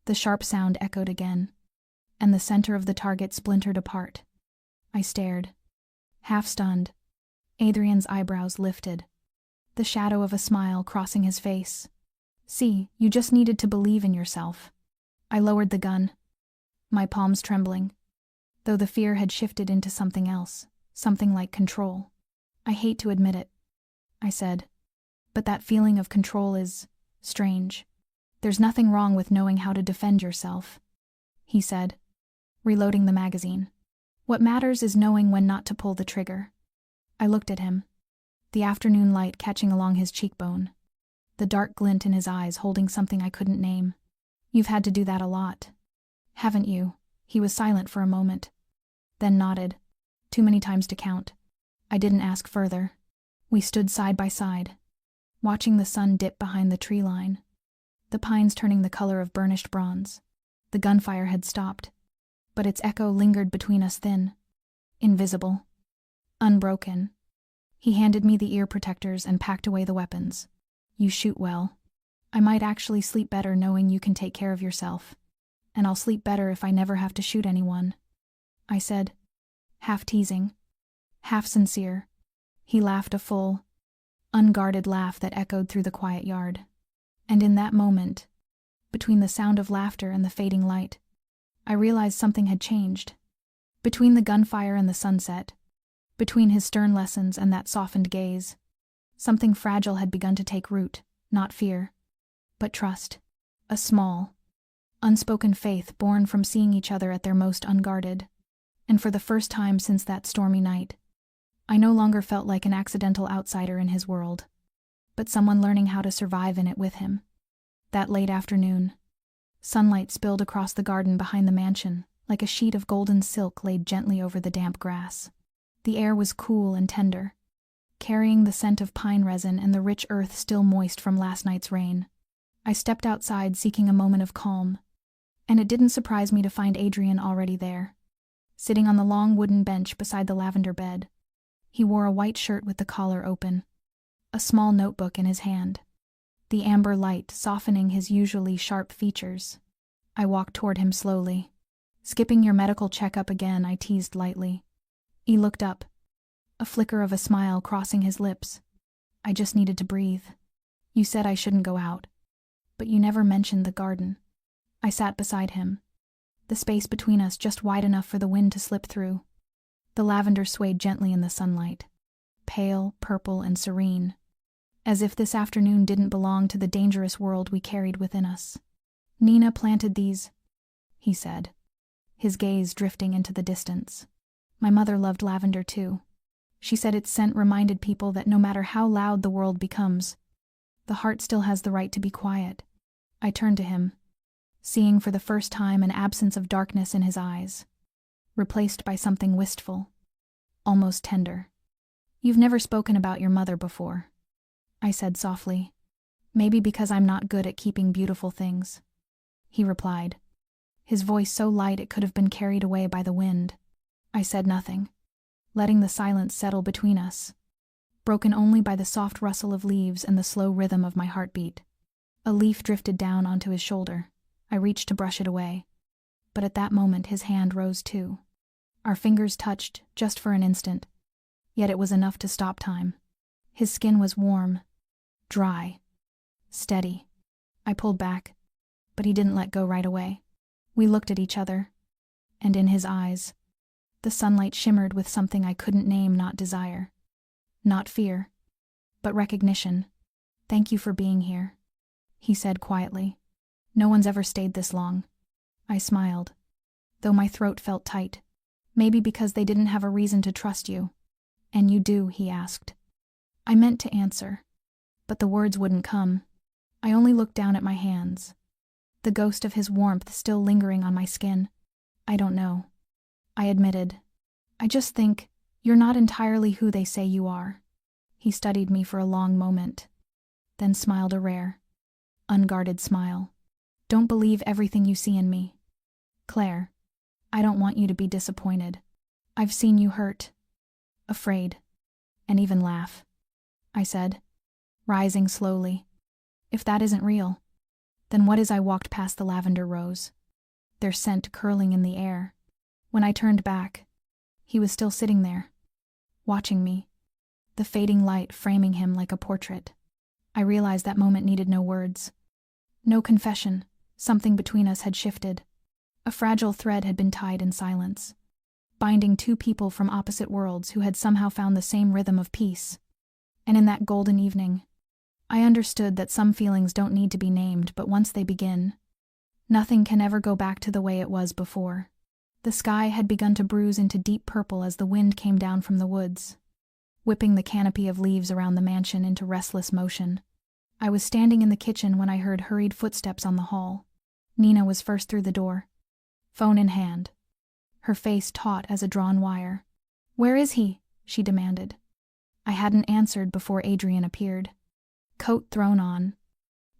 The sharp sound echoed again, and the center of the target splintered apart. I stared, half stunned. Adrian's eyebrows lifted, the shadow of a smile crossing his face. See, you just needed to believe in yourself. I lowered the gun, my palms trembling, though the fear had shifted into something else, something like control. I hate to admit it, I said, but that feeling of control is strange. There's nothing wrong with knowing how to defend yourself, he said, reloading the magazine. What matters is knowing when not to pull the trigger. I looked at him, the afternoon light catching along his cheekbone, the dark glint in his eyes holding something I couldn't name. You've had to do that a lot, haven't you? He was silent for a moment, then nodded, too many times to count. I didn't ask further. We stood side by side, watching the sun dip behind the tree line, the pines turning the color of burnished bronze. The gunfire had stopped, but its echo lingered between us, thin, invisible, unbroken. He handed me the ear protectors and packed away the weapons. You shoot well. I might actually sleep better knowing you can take care of yourself. And I'll sleep better if I never have to shoot anyone, I said, half teasing, half sincere. He laughed a full, unguarded laugh that echoed through the quiet yard. And in that moment, between the sound of laughter and the fading light, I realized something had changed. Between the gunfire and the sunset, between his stern lessons and that softened gaze, something fragile had begun to take root, not fear, but trust. A small, unspoken faith born from seeing each other at their most unguarded. And for the first time since that stormy night, I no longer felt like an accidental outsider in his world, but someone learning how to survive in it with him. That late afternoon, sunlight spilled across the garden behind the mansion, like a sheet of golden silk laid gently over the damp grass. The air was cool and tender, carrying the scent of pine resin and the rich earth still moist from last night's rain. I stepped outside seeking a moment of calm, and it didn't surprise me to find Adrian already there, sitting on the long wooden bench beside the lavender bed. He wore a white shirt with the collar open, a small notebook in his hand, the amber light softening his usually sharp features. I walked toward him slowly. "Skipping your medical checkup again," I teased lightly. He looked up, a flicker of a smile crossing his lips. "I just needed to breathe. You said I shouldn't go out, but you never mentioned the garden." I sat beside him, the space between us just wide enough for the wind to slip through. The lavender swayed gently in the sunlight, pale, purple, and serene, as if this afternoon didn't belong to the dangerous world we carried within us. "Nina planted these," he said, his gaze drifting into the distance. "My mother loved lavender too. She said its scent reminded people that no matter how loud the world becomes, the heart still has the right to be quiet." I turned to him, seeing for the first time an absence of darkness in his eyes, replaced by something wistful, almost tender. "You've never spoken about your mother before," I said softly. "Maybe because I'm not good at keeping beautiful things," he replied, his voice so light it could have been carried away by the wind. I said nothing, letting the silence settle between us, broken only by the soft rustle of leaves and the slow rhythm of my heartbeat. A leaf drifted down onto his shoulder. I reached to brush it away, but at that moment his hand rose too. Our fingers touched, just for an instant, yet it was enough to stop time. His skin was warm, dry, steady. I pulled back, but he didn't let go right away. We looked at each other, and in his eyes, the sunlight shimmered with something I couldn't name, not desire, not fear, but recognition. "Thank you for being here," he said quietly. "No one's ever stayed this long." I smiled, though my throat felt tight. "Maybe because they didn't have a reason to trust you." "And you do?" he asked. I meant to answer, but the words wouldn't come. I only looked down at my hands, the ghost of his warmth still lingering on my skin. "I don't know," I admitted. "I just think you're not entirely who they say you are." He studied me for a long moment, then smiled a rare, unguarded smile. "Don't believe everything you see in me, Claire. I don't want you to be disappointed. I've seen you hurt, afraid, and even laugh," I said, rising slowly. "If that isn't real, then what is?" I walked past the lavender rose, their scent curling in the air. When I turned back, he was still sitting there, watching me, the fading light framing him like a portrait. I realized that moment needed no words, no confession. Something between us had shifted. A fragile thread had been tied in silence, binding two people from opposite worlds who had somehow found the same rhythm of peace. And in that golden evening, I understood that some feelings don't need to be named, but once they begin, nothing can ever go back to the way it was before. The sky had begun to bruise into deep purple as the wind came down from the woods, whipping the canopy of leaves around the mansion into restless motion. I was standing in the kitchen when I heard hurried footsteps on the hall. Nina was first through the door, phone in hand, her face taut as a drawn wire. "Where is he?" she demanded. I hadn't answered before Adrian appeared, coat thrown on,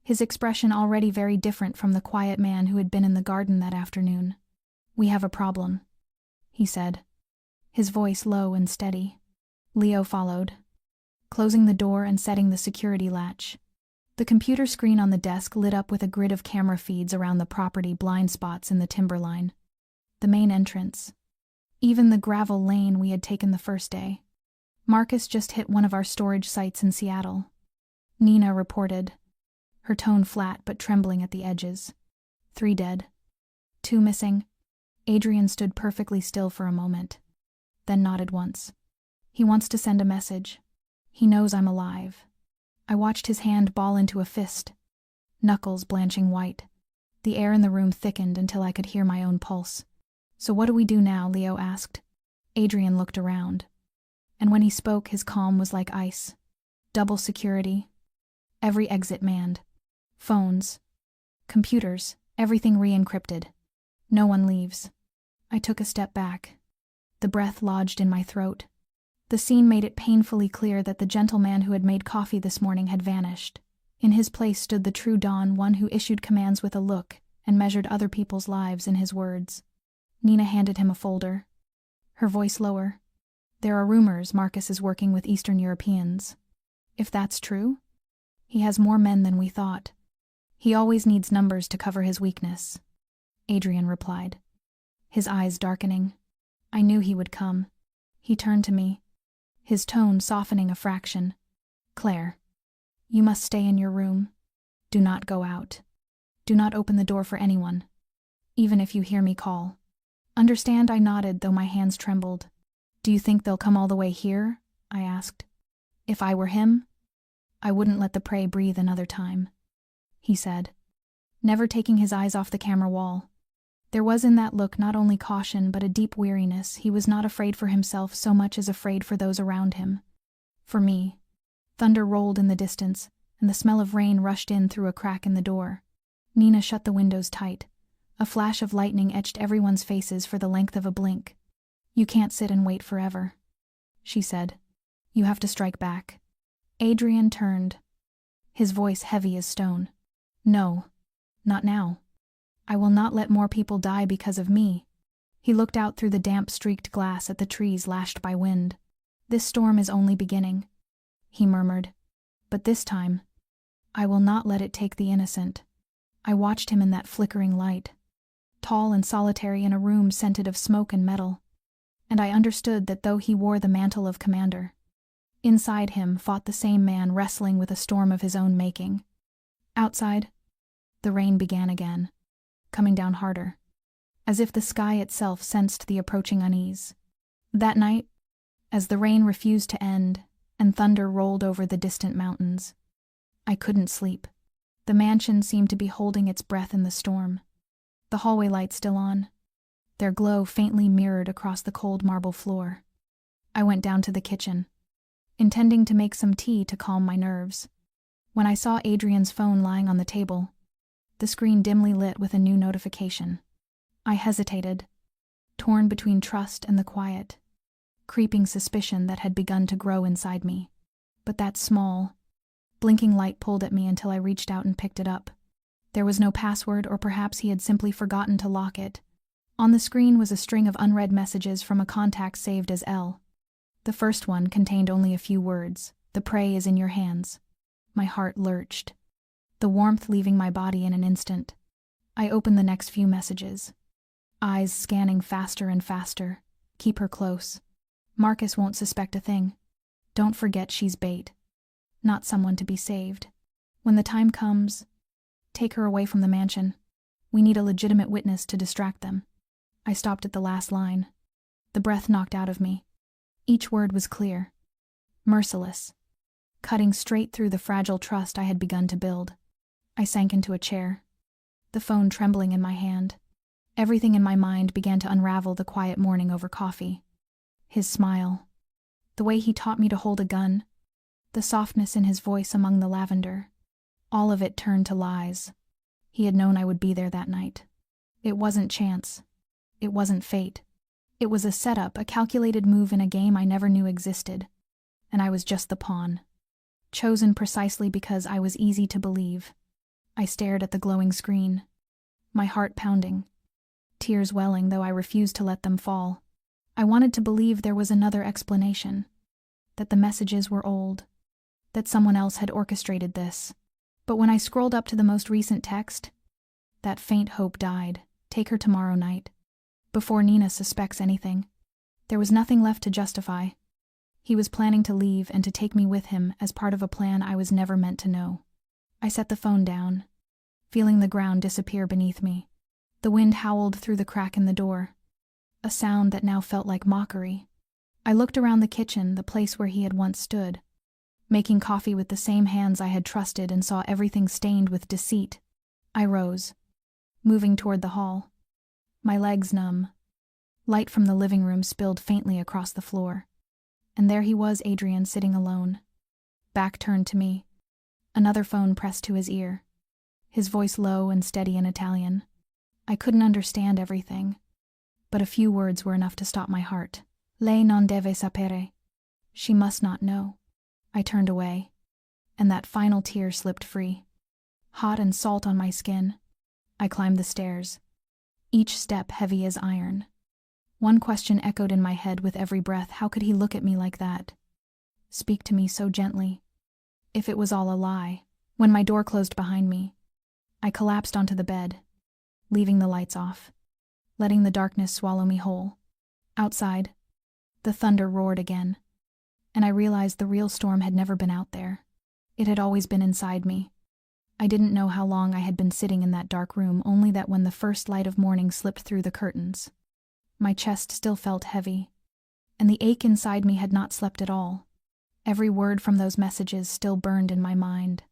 his expression already very different from the quiet man who had been in the garden that afternoon. "We have a problem," he said, his voice low and steady. Leo followed, closing the door and setting the security latch. The computer screen on the desk lit up with a grid of camera feeds around the property, blind spots in the timberline, the main entrance, even the gravel lane we had taken the first day. Marcus just hit one of our storage sites in Seattle. Nina reported, her tone flat but trembling at the edges. 3 dead. 2 missing. Adrian stood perfectly still for a moment, then nodded once. He wants to send a message. He knows I'm alive. I watched his hand ball into a fist, knuckles blanching white. The air in the room thickened until I could hear my own pulse. So what do we do now? Leo asked. Adrian looked around, and when he spoke, his calm was like ice. Double security. Every exit manned. Phones. Computers. Everything re-encrypted. No one leaves. I took a step back. The breath lodged in my throat. The scene made it painfully clear that the gentleman who had made coffee this morning had vanished. In his place stood the true Don, one who issued commands with a look and measured other people's lives in his words. Nina handed him a folder, her voice lower. There are rumors Marcus is working with Eastern Europeans. If that's true, he has more men than we thought. He always needs numbers to cover his weakness, Adrian replied, his eyes darkening. I knew he would come. He turned to me, his tone softening a fraction. Claire, you must stay in your room. Do not go out. Do not open the door for anyone, even if you hear me call. Understand? I nodded, though my hands trembled. Do you think they'll come all the way here? I asked. If I were him, I wouldn't let the prey breathe another time, he said, never taking his eyes off the camera wall. There was in that look not only caution but a deep weariness. He was not afraid for himself so much as afraid for those around him. For me, thunder rolled in the distance, and the smell of rain rushed in through a crack in the door. Nina shut the windows tight. A flash of lightning etched everyone's faces for the length of a blink. You can't sit and wait forever, she said. You have to strike back. Adrian turned, his voice heavy as stone. No, not now. I will not let more people die because of me. He looked out through the damp streaked glass at the trees lashed by wind. This storm is only beginning, he murmured. But this time, I will not let it take the innocent. I watched him in that flickering light, tall and solitary in a room scented of smoke and metal, and I understood that though he wore the mantle of commander, inside him fought the same man wrestling with a storm of his own making. Outside, the rain began again, coming down harder, as if the sky itself sensed the approaching unease. That night, as the rain refused to end and thunder rolled over the distant mountains, I couldn't sleep. The mansion seemed to be holding its breath in the storm. The hallway lights still on, their glow faintly mirrored across the cold marble floor. I went down to the kitchen, intending to make some tea to calm my nerves, when I saw Adrian's phone lying on the table, the screen dimly lit with a new notification. I hesitated, torn between trust and the quiet, creeping suspicion that had begun to grow inside me. But that small, blinking light pulled at me until I reached out and picked it up. There was no password, or perhaps he had simply forgotten to lock it. On the screen was a string of unread messages from a contact saved as L. The first one contained only a few words. The prey is in your hands. My heart lurched, the warmth leaving my body in an instant. I opened the next few messages, eyes scanning faster and faster. Keep her close. Marcus won't suspect a thing. Don't forget she's bait, not someone to be saved. When the time comes, take her away from the mansion. We need a legitimate witness to distract them. I stopped at the last line. The breath knocked out of me. Each word was clear, merciless, cutting straight through the fragile trust I had begun to build. I sank into a chair, the phone trembling in my hand. Everything in my mind began to unravel the quiet morning over coffee. His smile, the way he taught me to hold a gun, the softness in his voice among the lavender, all of it turned to lies. He had known I would be there that night. It wasn't chance. It wasn't fate. It was a setup, a calculated move in a game I never knew existed, and I was just the pawn, chosen precisely because I was easy to believe. I stared at the glowing screen, my heart pounding, tears welling, though I refused to let them fall. I wanted to believe there was another explanation, that the messages were old, that someone else had orchestrated this. But when I scrolled up to the most recent text, that faint hope died. Take her tomorrow night, before Nina suspects anything. There was nothing left to justify. He was planning to leave and to take me with him as part of a plan I was never meant to know. I set the phone down, feeling the ground disappear beneath me. The wind howled through the crack in the door, a sound that now felt like mockery. I looked around the kitchen, the place where he had once stood, making coffee with the same hands I had trusted, and saw everything stained with deceit. I rose, moving toward the hall, my legs numb. Light from the living room spilled faintly across the floor, and there he was, Adrian, sitting alone, back turned to me, another phone pressed to his ear, his voice low and steady in Italian. I couldn't understand everything, but a few words were enough to stop my heart. Lei non deve sapere. She must not know. I turned away, and that final tear slipped free. Hot and salt on my skin, I climbed the stairs, each step heavy as iron. One question echoed in my head with every breath: how could he look at me like that? Speak to me so gently. If it was all a lie. When my door closed behind me, I collapsed onto the bed, leaving the lights off, letting the darkness swallow me whole. Outside, the thunder roared again, and I realized the real storm had never been out there. It had always been inside me. I didn't know how long I had been sitting in that dark room, only that when the first light of morning slipped through the curtains, my chest still felt heavy, and the ache inside me had not slept at all. Every word from those messages still burned in my mind,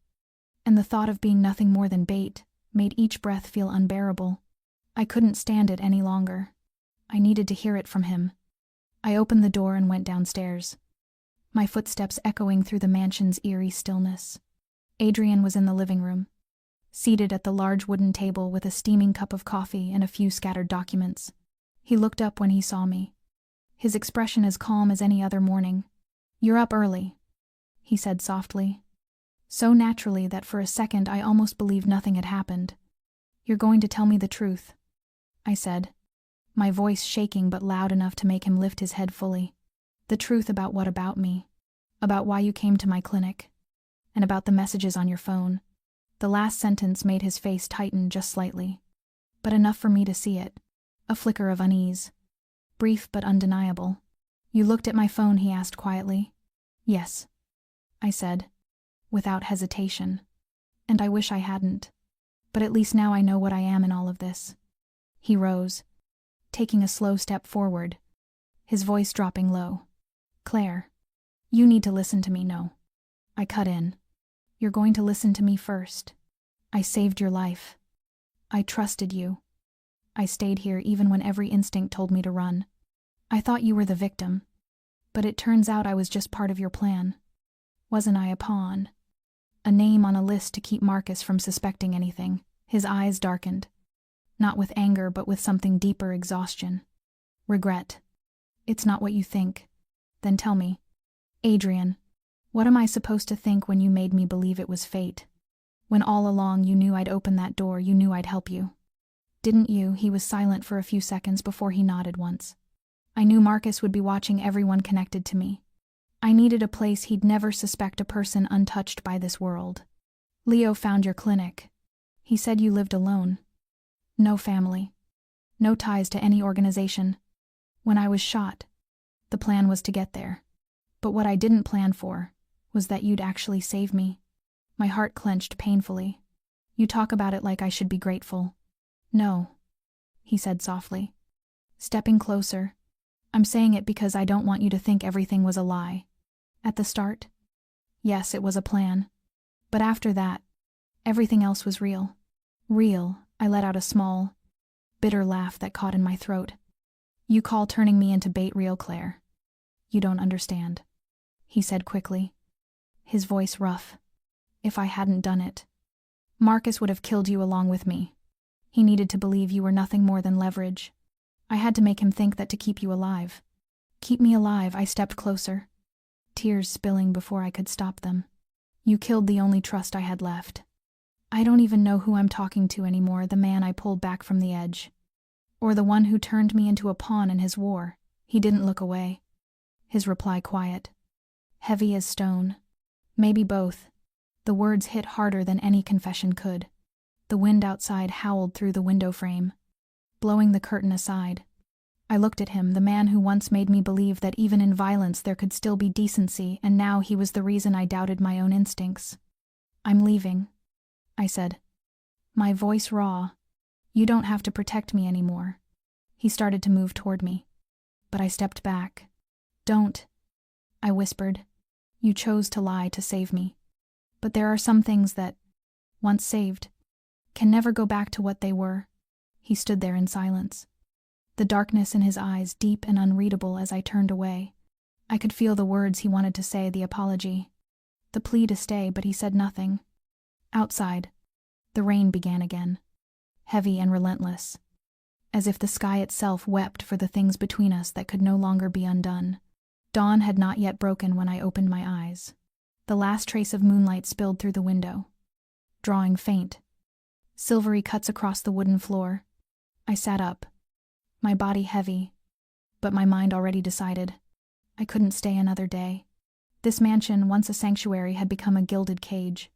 and the thought of being nothing more than bait made each breath feel unbearable. I couldn't stand it any longer. I needed to hear it from him. I opened the door and went downstairs, my footsteps echoing through the mansion's eerie stillness. Adrian was in the living room, seated at the large wooden table with a steaming cup of coffee and a few scattered documents. He looked up when he saw me, his expression as calm as any other morning. "You're up early," he said softly, so naturally that for a second I almost believed nothing had happened. "You're going to tell me the truth," I said, my voice shaking but loud enough to make him lift his head fully. "The truth about what about me? About why you came to my clinic? And about the messages on your phone?" The last sentence made his face tighten just slightly, but enough for me to see it. A flicker of unease, brief but undeniable. "You looked at my phone?" he asked quietly. "Yes," I said, without hesitation. "And I wish I hadn't. But at least now I know what I am in all of this." He rose, taking a slow step forward, his voice dropping low. "Claire, you need to listen to me." "No," I cut in. "You're going to listen to me first. I saved your life. I trusted you. I stayed here even when every instinct told me to run. I thought you were the victim, but it turns out I was just part of your plan. Wasn't I a pawn? A name on a list to keep Marcus from suspecting anything?" His eyes darkened, not with anger but with something deeper: exhaustion. "Regret. It's not what you think." "Then tell me, Adrian, what am I supposed to think when you made me believe it was fate? When all along you knew I'd open that door, you knew I'd help you? Didn't you?" He was silent for a few seconds before he nodded once. "I knew Marcus would be watching everyone connected to me. I needed a place he'd never suspect a person untouched by this world. Leo found your clinic. He said you lived alone. No family. No ties to any organization. When I was shot, the plan was to get there. But what I didn't plan for was that you'd actually save me." My heart clenched painfully. "You talk about it like I should be grateful." "No," he said softly, stepping closer. "I'm saying it because I don't want you to think everything was a lie. At the start, yes, it was a plan. But after that, everything else was real. Real." I let out a small, bitter laugh that caught in my throat. "You call turning me into bait real, Claire? You don't understand," he said quickly, his voice rough. "If I hadn't done it, Marcus would have killed you along with me. He needed to believe you were nothing more than leverage. I had to make him think that to keep you alive." "Keep me alive?" I stepped closer, tears spilling before I could stop them. "You killed the only trust I had left. I don't even know who I'm talking to anymore, the man I pulled back from the edge, or the one who turned me into a pawn in his war." He didn't look away, his reply quiet, heavy as stone. "Maybe both." The words hit harder than any confession could. The wind outside howled through the window frame, blowing the curtain aside. I looked at him, the man who once made me believe that even in violence there could still be decency, and now he was the reason I doubted my own instincts. "I'm leaving," I said, my voice raw. "You don't have to protect me anymore." He started to move toward me, but I stepped back. "Don't," I whispered. "You chose to lie to save me. But there are some things that, once saved, can never go back to what they were." He stood there in silence, the darkness in his eyes deep and unreadable as I turned away. I could feel the words he wanted to say, the apology, the plea to stay, but he said nothing. Outside, the rain began again, heavy and relentless, as if the sky itself wept for the things between us that could no longer be undone. Dawn had not yet broken when I opened my eyes. The last trace of moonlight spilled through the window, drawing faint, silvery cuts across the wooden floor. I sat up, my body heavy, but my mind already decided. I couldn't stay another day. This mansion, once a sanctuary, had become a gilded cage,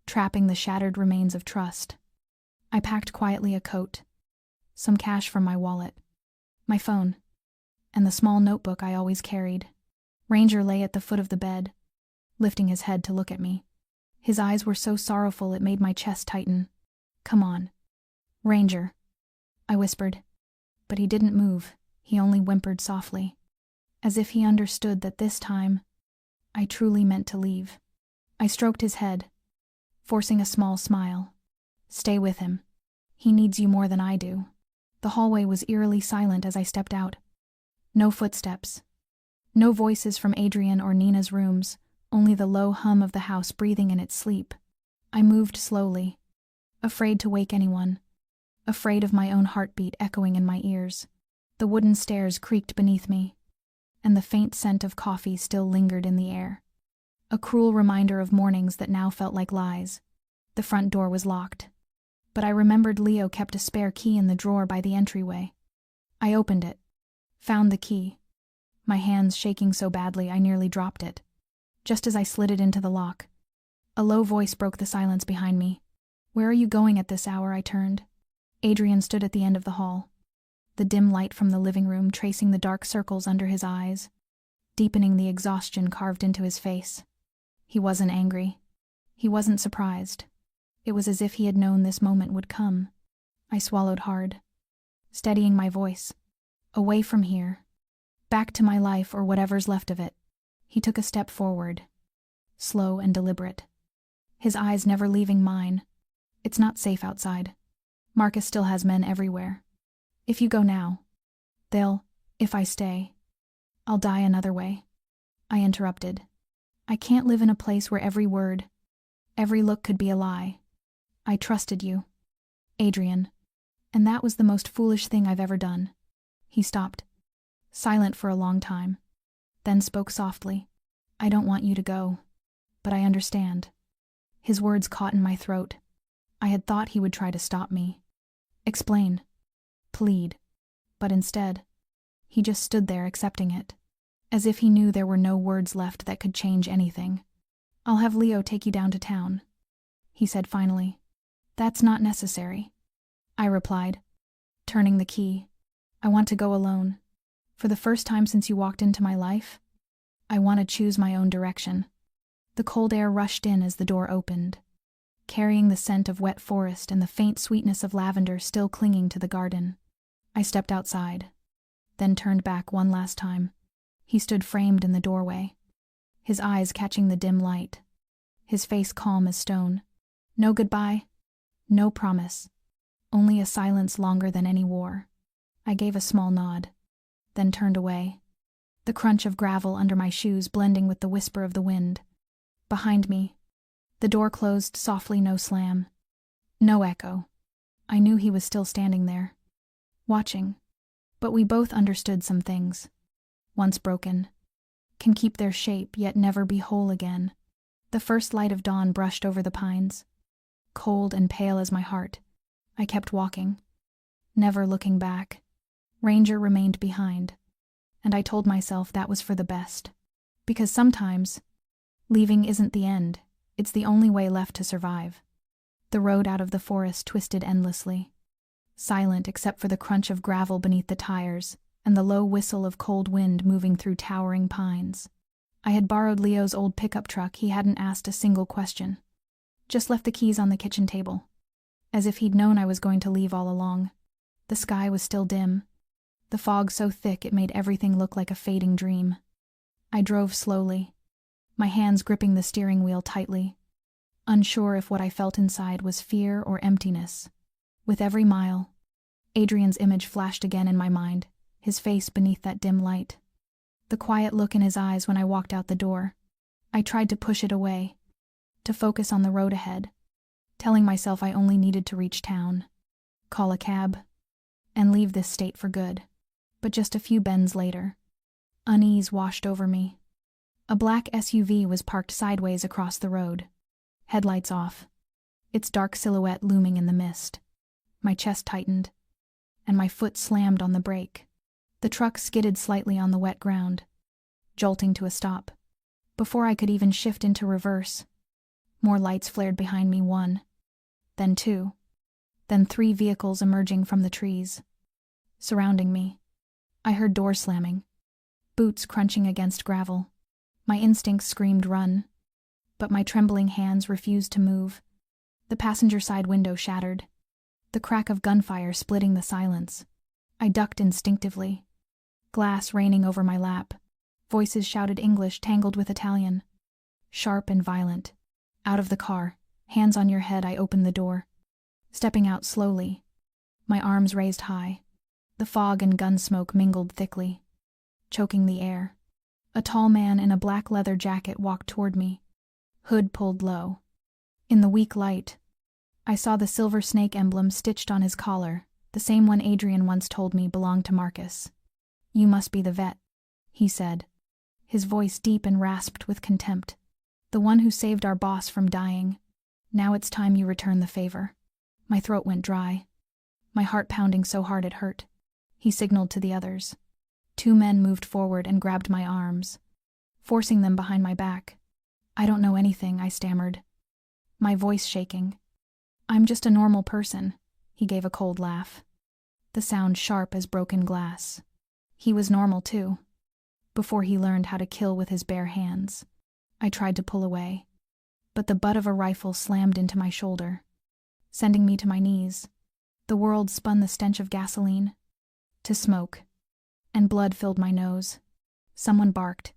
trapping the shattered remains of trust. I packed quietly a coat, some cash from my wallet, my phone, and the small notebook I always carried. Ranger lay at the foot of the bed, lifting his head to look at me. His eyes were so sorrowful it made my chest tighten. "Come on, Ranger," I whispered. But he didn't move, he only whimpered softly, as if he understood that this time I truly meant to leave. I stroked his head, forcing a small smile. "Stay with him. He needs you more than I do." The hallway was eerily silent as I stepped out. No footsteps. No voices from Adrian or Nina's rooms, only the low hum of the house breathing in its sleep. I moved slowly, afraid to wake anyone, afraid of my own heartbeat echoing in my ears. The wooden stairs creaked beneath me, and the faint scent of coffee still lingered in the air. A cruel reminder of mornings that now felt like lies. The front door was locked, but I remembered Leo kept a spare key in the drawer by the entryway. I opened it, found the key, my hands shaking so badly I nearly dropped it. Just as I slid it into the lock, a low voice broke the silence behind me. "Where are you going at this hour?" I turned. Adrian stood at the end of the hall, the dim light from the living room tracing the dark circles under his eyes, deepening the exhaustion carved into his face. He wasn't angry. He wasn't surprised. It was as if he had known this moment would come. I swallowed hard, steadying my voice. "Away from here. Back to my life or whatever's left of it." He took a step forward, slow and deliberate, his eyes never leaving mine. "It's not safe outside. Marcus still has men everywhere. If you go now, if I stay, I'll die another way." I interrupted. "I can't live in a place where every word, every look could be a lie. I trusted you, Adrian, and that was the most foolish thing I've ever done." He stopped, silent for a long time, then spoke softly. "I don't want you to go, but I understand." His words caught in my throat. I had thought he would try to stop me, explain, plead, but instead, he just stood there accepting it, as if he knew there were no words left that could change anything. "I'll have Leo take you down to town," he said finally. "That's not necessary," I replied, turning the key. "I want to go alone. For the first time since you walked into my life, I want to choose my own direction." The cold air rushed in as the door opened, carrying the scent of wet forest and the faint sweetness of lavender still clinging to the garden. I stepped outside, then turned back one last time. He stood framed in the doorway, his eyes catching the dim light, his face calm as stone. No goodbye, no promise, only a silence longer than any war. I gave a small nod, then turned away, the crunch of gravel under my shoes blending with the whisper of the wind. Behind me, the door closed softly, no slam, no echo. I knew he was still standing there, watching, but we both understood some things, once broken, can keep their shape yet never be whole again. The first light of dawn brushed over the pines, cold and pale as my heart. I kept walking, never looking back. Ranger remained behind, and I told myself that was for the best, because sometimes leaving isn't the end, it's the only way left to survive. The road out of the forest twisted endlessly, silent except for the crunch of gravel beneath the tires and the low whistle of cold wind moving through towering pines. I had borrowed Leo's old pickup truck. He hadn't asked a single question. Just left the keys on the kitchen table. As if he'd known I was going to leave all along. The sky was still dim. The fog so thick it made everything look like a fading dream. I drove slowly, my hands gripping the steering wheel tightly, unsure if what I felt inside was fear or emptiness. With every mile, Adrian's image flashed again in my mind, his face beneath that dim light. The quiet look in his eyes when I walked out the door. I tried to push it away, to focus on the road ahead, telling myself I only needed to reach town, call a cab, and leave this state for good. But just a few bends later, unease washed over me. A black SUV was parked sideways across the road, headlights off, its dark silhouette looming in the mist. My chest tightened, and my foot slammed on the brake. The truck skidded slightly on the wet ground, jolting to a stop. Before I could even shift into reverse, more lights flared behind me, one, then two, then three vehicles emerging from the trees, surrounding me. I heard doors slamming, boots crunching against gravel. My instincts screamed run, but my trembling hands refused to move. The passenger side window shattered, the crack of gunfire splitting the silence. I ducked instinctively, glass raining over my lap. Voices shouted English tangled with Italian, sharp and violent. Out of the car, hands on your head, I opened the door. Stepping out slowly, my arms raised high. The fog and gun smoke mingled thickly, choking the air. A tall man in a black leather jacket walked toward me, hood pulled low. In the weak light, I saw the silver snake emblem stitched on his collar, the same one Adrian once told me belonged to Marcus. "You must be the vet," he said, his voice deep and rasped with contempt. "The one who saved our boss from dying. Now it's time you return the favor." My throat went dry, my heart pounding so hard it hurt. He signaled to the others. Two men moved forward and grabbed my arms, forcing them behind my back. "I don't know anything," I stammered, my voice shaking. "I'm just a normal person," he gave a cold laugh, the sound sharp as broken glass. He was normal too, before he learned how to kill with his bare hands. I tried to pull away, but the butt of a rifle slammed into my shoulder, sending me to my knees. The world spun the stench of gasoline to smoke, and blood filled my nose. Someone barked,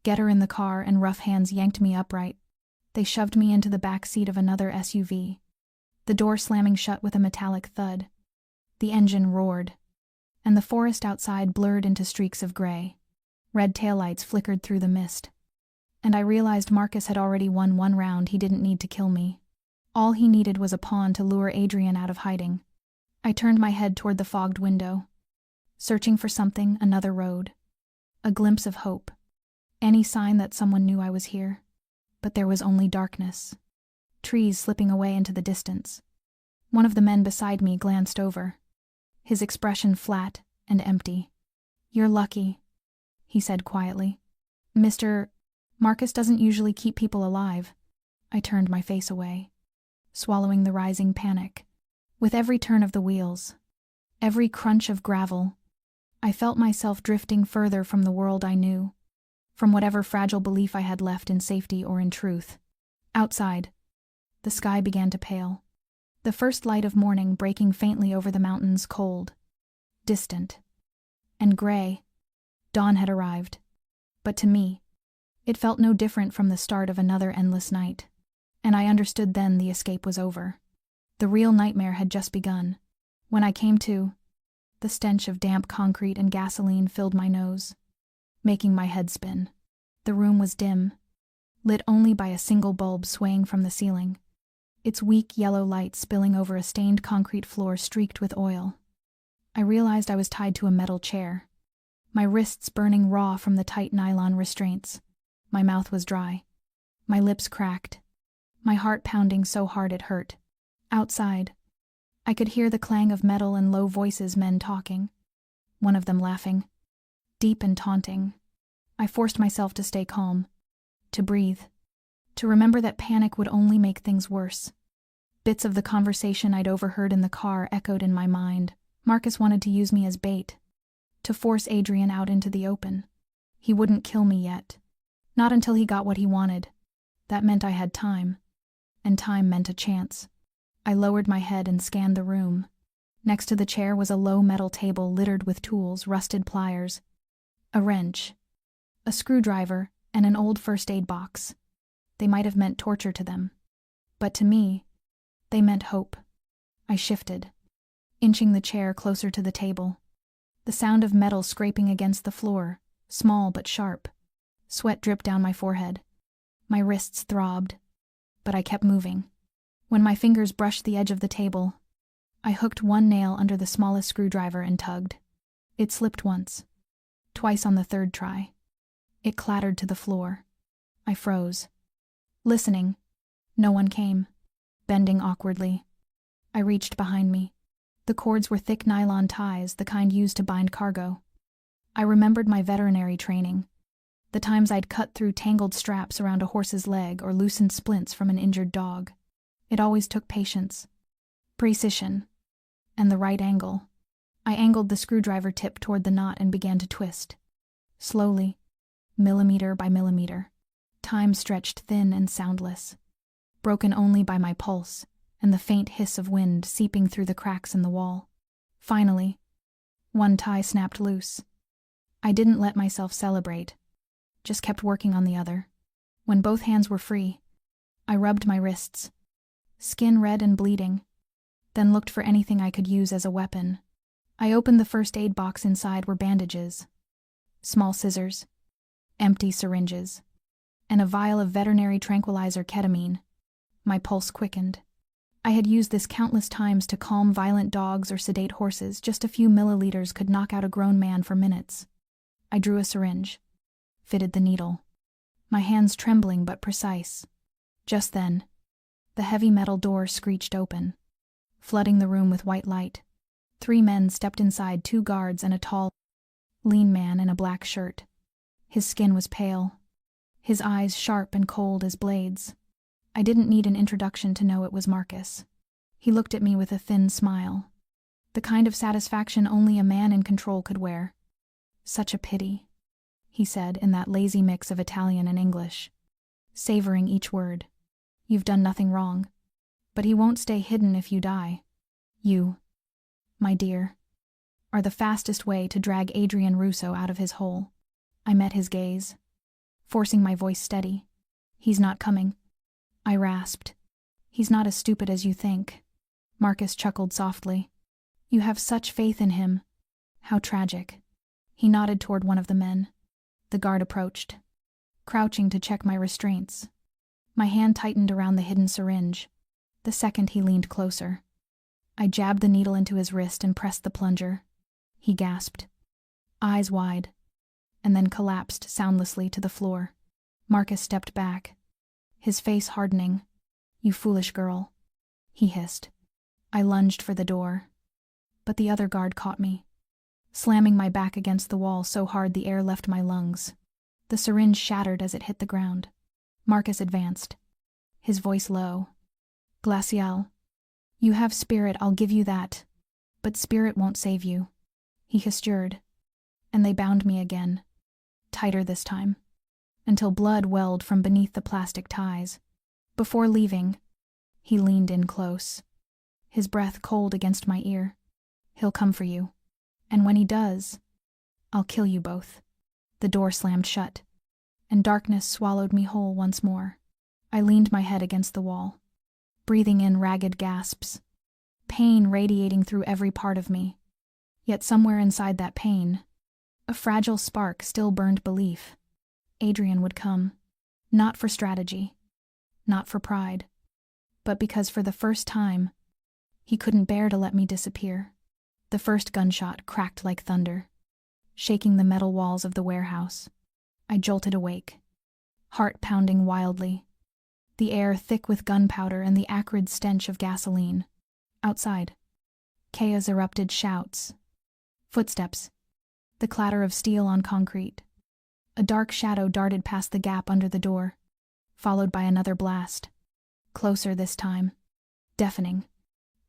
"Get her in the car," and rough hands yanked me upright. They shoved me into the back seat of another SUV, the door slamming shut with a metallic thud. The engine roared, and the forest outside blurred into streaks of gray. Red taillights flickered through the mist, and I realized Marcus had already won one round. He didn't need to kill me. All he needed was a pawn to lure Adrian out of hiding. I turned my head toward the fogged window, searching for something, another road, a glimpse of hope, any sign that someone knew I was here. But there was only darkness, trees slipping away into the distance. One of the men beside me glanced over, his expression flat and empty. "You're lucky," he said quietly. "Mr. Marcus doesn't usually keep people alive." I turned my face away, swallowing the rising panic. With every turn of the wheels, every crunch of gravel, I felt myself drifting further from the world I knew, from whatever fragile belief I had left in safety or in truth. Outside, the sky began to pale, the first light of morning breaking faintly over the mountains, cold, distant, and gray. Dawn had arrived, but to me, it felt no different from the start of another endless night, and I understood then the escape was over. The real nightmare had just begun. When I came to, the stench of damp concrete and gasoline filled my nose, making my head spin. The room was dim, lit only by a single bulb swaying from the ceiling, its weak yellow light spilling over a stained concrete floor streaked with oil. I realized I was tied to a metal chair, my wrists burning raw from the tight nylon restraints. My mouth was dry, my lips cracked, my heart pounding so hard it hurt. Outside, I could hear the clang of metal and low voices, men talking, one of them laughing, deep and taunting. I forced myself to stay calm, to breathe, to remember that panic would only make things worse. Bits of the conversation I'd overheard in the car echoed in my mind. Marcus wanted to use me as bait, to force Adrian out into the open. He wouldn't kill me yet. Not until he got what he wanted. That meant I had time. And time meant a chance. I lowered my head and scanned the room. Next to the chair was a low metal table littered with tools, rusted pliers, a wrench, a screwdriver, and an old first aid box. They might have meant torture to them. But to me, they meant hope. I shifted, inching the chair closer to the table. The sound of metal scraping against the floor, small but sharp. Sweat dripped down my forehead. My wrists throbbed, but I kept moving. When my fingers brushed the edge of the table, I hooked one nail under the smallest screwdriver and tugged. It slipped once, twice on the third try. It clattered to the floor. I froze. Listening. No one came. Bending awkwardly. I reached behind me. The cords were thick nylon ties, the kind used to bind cargo. I remembered my veterinary training. The times I'd cut through tangled straps around a horse's leg or loosened splints from an injured dog. It always took patience, precision, and the right angle. I angled the screwdriver tip toward the knot and began to twist. Slowly, millimeter by millimeter. Time stretched thin and soundless, broken only by my pulse and the faint hiss of wind seeping through the cracks in the wall. Finally, one tie snapped loose. I didn't let myself celebrate, just kept working on the other. When both hands were free, I rubbed my wrists, skin red and bleeding, then looked for anything I could use as a weapon. I opened the first aid box. Inside were bandages, small scissors, empty syringes, and a vial of veterinary tranquilizer ketamine. My pulse quickened. I had used this countless times to calm violent dogs or sedate horses. Just a few milliliters could knock out a grown man for minutes. I drew a syringe, fitted the needle, my hands trembling but precise. Just then, the heavy metal door screeched open, flooding the room with white light. 3 men stepped inside, 2 guards and a tall, lean man in a black shirt. His skin was pale, his eyes sharp and cold as blades. I didn't need an introduction to know it was Marcus. He looked at me with a thin smile, the kind of satisfaction only a man in control could wear. "Such a pity," he said in that lazy mix of Italian and English, savoring each word. "You've done nothing wrong, but he won't stay hidden if you die. You, my dear, are the fastest way to drag Adrian Russo out of his hole." I met his gaze, forcing my voice steady. "He's not coming," I rasped. "He's not as stupid as you think." Marcus chuckled softly. "You have such faith in him. How tragic." He nodded toward one of the men. The guard approached, crouching to check my restraints. My hand tightened around the hidden syringe. The second he leaned closer, I jabbed the needle into his wrist and pressed the plunger. He gasped, eyes wide, and then collapsed soundlessly to the floor. Marcus stepped back, his face hardening. "You foolish girl," he hissed. I lunged for the door, but the other guard caught me, slamming my back against the wall so hard the air left my lungs. The syringe shattered as it hit the ground. Marcus advanced, his voice low. "Glacial, you have spirit, I'll give you that, but spirit won't save you." He gestured, and they bound me again, tighter this time, until blood welled from beneath the plastic ties. Before leaving, he leaned in close, his breath cold against my ear. "He'll come for you, and when he does, I'll kill you both." The door slammed shut, and darkness swallowed me whole once more. I leaned my head against the wall, breathing in ragged gasps, pain radiating through every part of me. Yet somewhere inside that pain, a fragile spark still burned belief. Adrian would come, not for strategy, not for pride, but because for the first time, he couldn't bear to let me disappear. The first gunshot cracked like thunder, shaking the metal walls of the warehouse. I jolted awake, heart pounding wildly, the air thick with gunpowder and the acrid stench of gasoline. Outside, chaos erupted, shouts, footsteps, the clatter of steel on concrete. A dark shadow darted past the gap under the door, followed by another blast. Closer this time, deafening.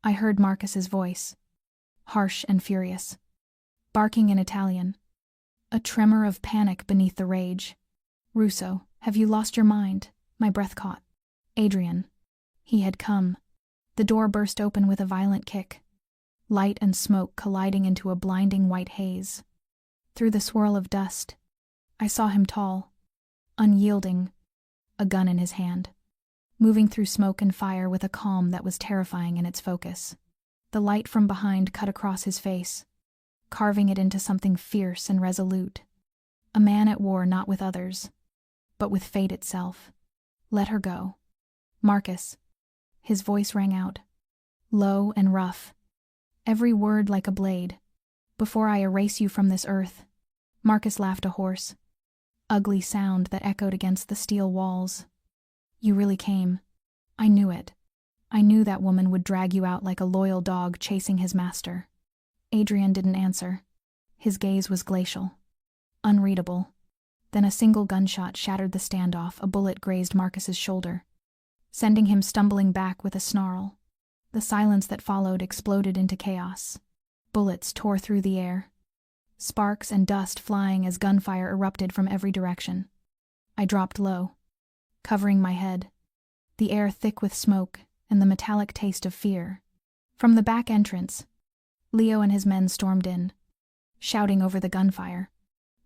I heard Marcus's voice, harsh and furious. barking in Italian. A tremor of panic beneath the rage. "Russo, have you lost your mind?" My breath caught. Adrian. He had come. The door burst open with a violent kick. Light and smoke colliding into a blinding white haze. Through the swirl of dust, I saw him tall, unyielding, a gun in his hand, moving through smoke and fire with a calm that was terrifying in its focus. The light from behind cut across his face, carving it into something fierce and resolute. A man at war not with others, but with fate itself. "Let her go. Marcus." His voice rang out, low and rough, every word like a blade. "Before I erase you from this earth." Marcus laughed a hoarse, ugly sound that echoed against the steel walls. "You really came. I knew it. I knew that woman would drag you out like a loyal dog chasing his master." Adrian didn't answer. His gaze was glacial, unreadable. Then a single gunshot shattered the standoff. A bullet grazed Marcus's shoulder, sending him stumbling back with a snarl. The silence that followed exploded into chaos. Bullets tore through the air, sparks and dust flying as gunfire erupted from every direction. I dropped low, covering my head, the air thick with smoke and the metallic taste of fear. From the back entrance, Leo and his men stormed in, shouting over the gunfire.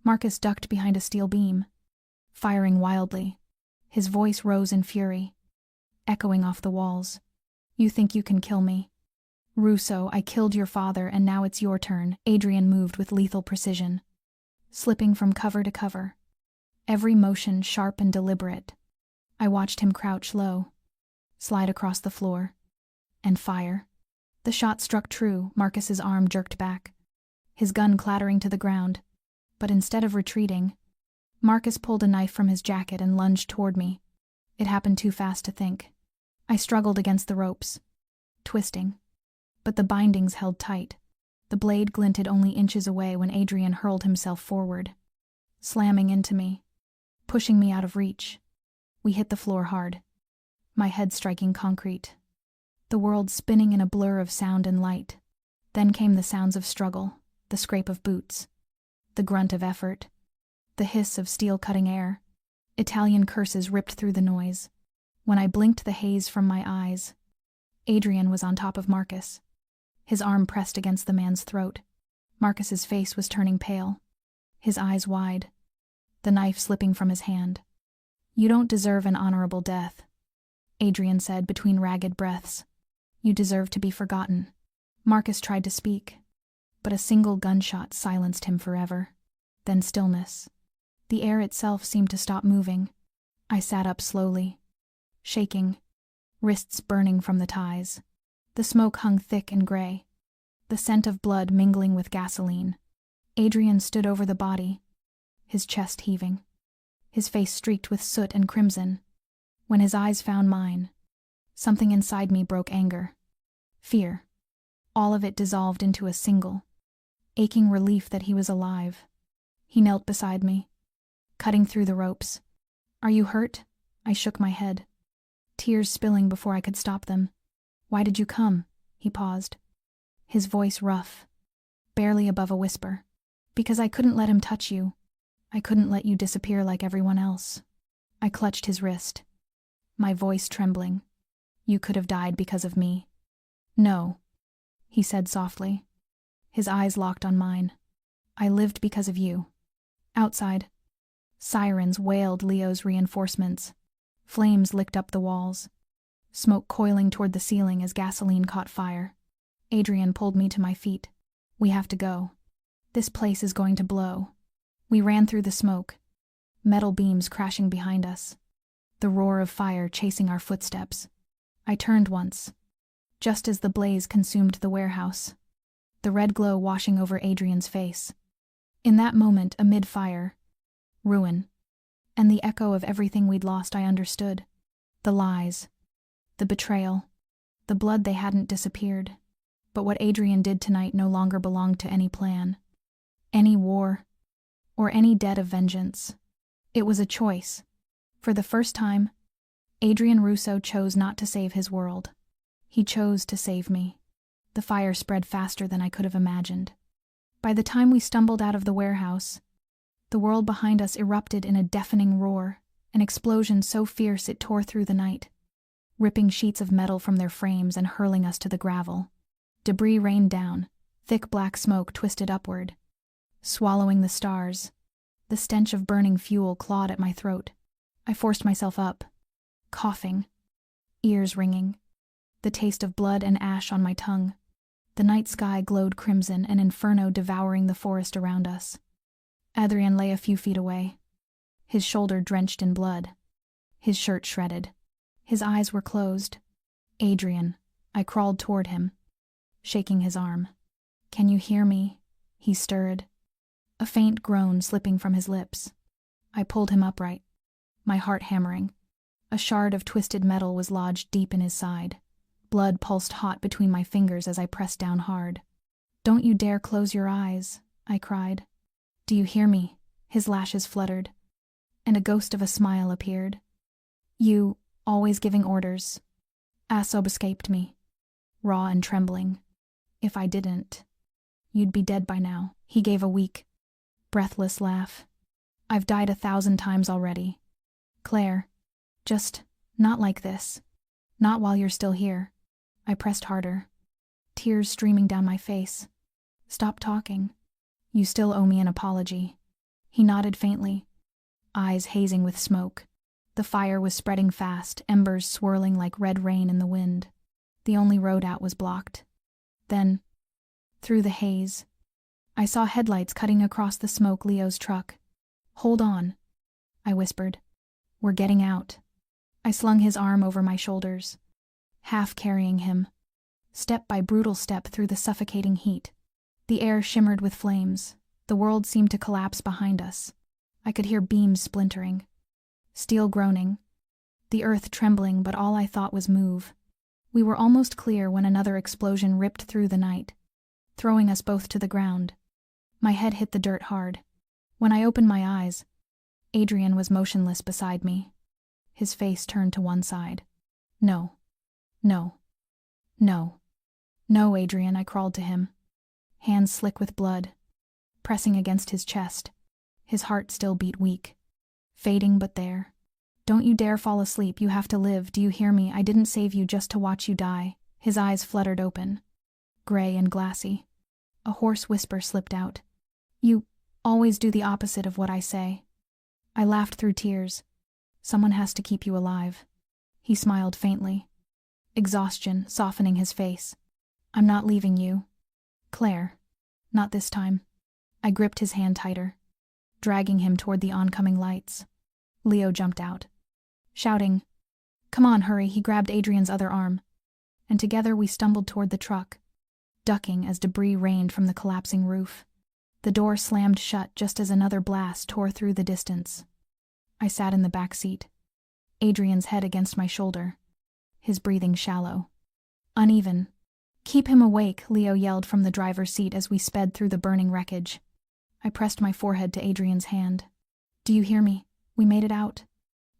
Marcus ducked behind a steel beam, firing wildly. His voice rose in fury, echoing off the walls. "You think you can kill me? Russo, I killed your father and now it's your turn." Adrian moved with lethal precision, slipping from cover to cover, every motion sharp and deliberate. I watched him crouch low, slide across the floor, and fire. The shot struck true. Marcus's arm jerked back, his gun clattering to the ground. But instead of retreating, Marcus pulled a knife from his jacket and lunged toward me. It happened too fast to think. I struggled against the ropes, twisting, but the bindings held tight. The blade glinted only inches away when Adrian hurled himself forward, slamming into me, pushing me out of reach. We hit the floor hard, my head striking concrete, the world spinning in a blur of sound and light. Then came the sounds of struggle, the scrape of boots, the grunt of effort, the hiss of steel cutting air. Italian curses ripped through the noise. When I blinked the haze from my eyes, Adrian was on top of Marcus, his arm pressed against the man's throat. Marcus's face was turning pale, his eyes wide, the knife slipping from his hand. "You don't deserve an honorable death," Adrian said between ragged breaths. "You deserve to be forgotten." Marcus tried to speak, but a single gunshot silenced him forever. Then stillness. The air itself seemed to stop moving. I sat up slowly, shaking, wrists burning from the ties. The smoke hung thick and gray, the scent of blood mingling with gasoline. Adrian stood over the body, his chest heaving, his face streaked with soot and crimson. When his eyes found mine, something inside me broke anger, fear. All of it dissolved into a single, aching relief that he was alive. He knelt beside me, cutting through the ropes. "Are you hurt?" I shook my head, tears spilling before I could stop them. "Why did you come?" He paused, his voice rough, barely above a whisper. "Because I couldn't let him touch you. I couldn't let you disappear like everyone else." I clutched his wrist, my voice trembling. "You could have died because of me." "No," he said softly, his eyes locked on mine. "I lived because of you." Outside, sirens wailed Leo's reinforcements. Flames licked up the walls, smoke coiling toward the ceiling as gasoline caught fire. Adrian pulled me to my feet. "We have to go. This place is going to blow." We ran through the smoke, metal beams crashing behind us, the roar of fire chasing our footsteps. I turned once, just as the blaze consumed the warehouse, the red glow washing over Adrian's face. In that moment, amid fire, ruin, and the echo of everything we'd lost, I understood. The lies, the betrayal, the blood. They hadn't disappeared. But what Adrian did tonight no longer belonged to any plan, any war, or any debt of vengeance. It was a choice. For the first time, Adrian Russo chose not to save his world. He chose to save me. The fire spread faster than I could have imagined. By the time we stumbled out of the warehouse, the world behind us erupted in a deafening roar, an explosion so fierce it tore through the night, ripping sheets of metal from their frames and hurling us to the gravel. Debris rained down, thick black smoke twisted upward, swallowing the stars. The stench of burning fuel clawed at my throat. I forced myself up, coughing, ears ringing, the taste of blood and ash on my tongue. The night sky glowed crimson, an inferno devouring the forest around us. Adrien lay a few feet away, his shoulder drenched in blood, his shirt shredded. His eyes were closed. Adrien, I crawled toward him, shaking his arm. "Can you hear me?" He stirred, a faint groan slipping from his lips. I pulled him upright, my heart hammering. A shard of twisted metal was lodged deep in his side. Blood pulsed hot between my fingers as I pressed down hard. "Don't you dare close your eyes," I cried. "Do you hear me?" His lashes fluttered, and a ghost of a smile appeared. "You, always giving orders." A sob escaped me, raw and trembling. "If I didn't, you'd be dead by now." He gave a weak, breathless laugh. "I've died 1,000 times already. Claire, just not like this. Not while you're still here." I pressed harder, tears streaming down my face. "Stop talking. You still owe me an apology." He nodded faintly, eyes hazing with smoke. The fire was spreading fast, embers swirling like red rain in the wind. The only road out was blocked. Then, through the haze, I saw headlights cutting across the smoke. Leo's truck. "Hold on," I whispered. "We're getting out." I slung his arm over my shoulders, half carrying him, step by brutal step through the suffocating heat. The air shimmered with flames. The world seemed to collapse behind us. I could hear beams splintering, steel groaning, the earth trembling, but all I thought was move. We were almost clear when another explosion ripped through the night, throwing us both to the ground. My head hit the dirt hard. When I opened my eyes, Adrien was motionless beside me, his face turned to one side. "No. No. No. No, Adrien," I crawled to him, hands slick with blood, pressing against his chest. His heart still beat weak, fading but there. "Don't you dare fall asleep. You have to live. Do you hear me? I didn't save you just to watch you die." His eyes fluttered open, gray and glassy. A hoarse whisper slipped out. "You always do the opposite of what I say." I laughed through tears. "Someone has to keep you alive." He smiled faintly, exhaustion softening his face. "I'm not leaving you, Claire. Not this time." I gripped his hand tighter, dragging him toward the oncoming lights. Leo jumped out, shouting, "Come on, hurry." He grabbed Adrien's other arm, and together we stumbled toward the truck, ducking as debris rained from the collapsing roof. The door slammed shut just as another blast tore through the distance. I sat in the back seat, Adrien's head against my shoulder, his breathing shallow, uneven. "Keep him awake," Leo yelled from the driver's seat as we sped through the burning wreckage. I pressed my forehead to Adrien's hand. "Do you hear me? We made it out.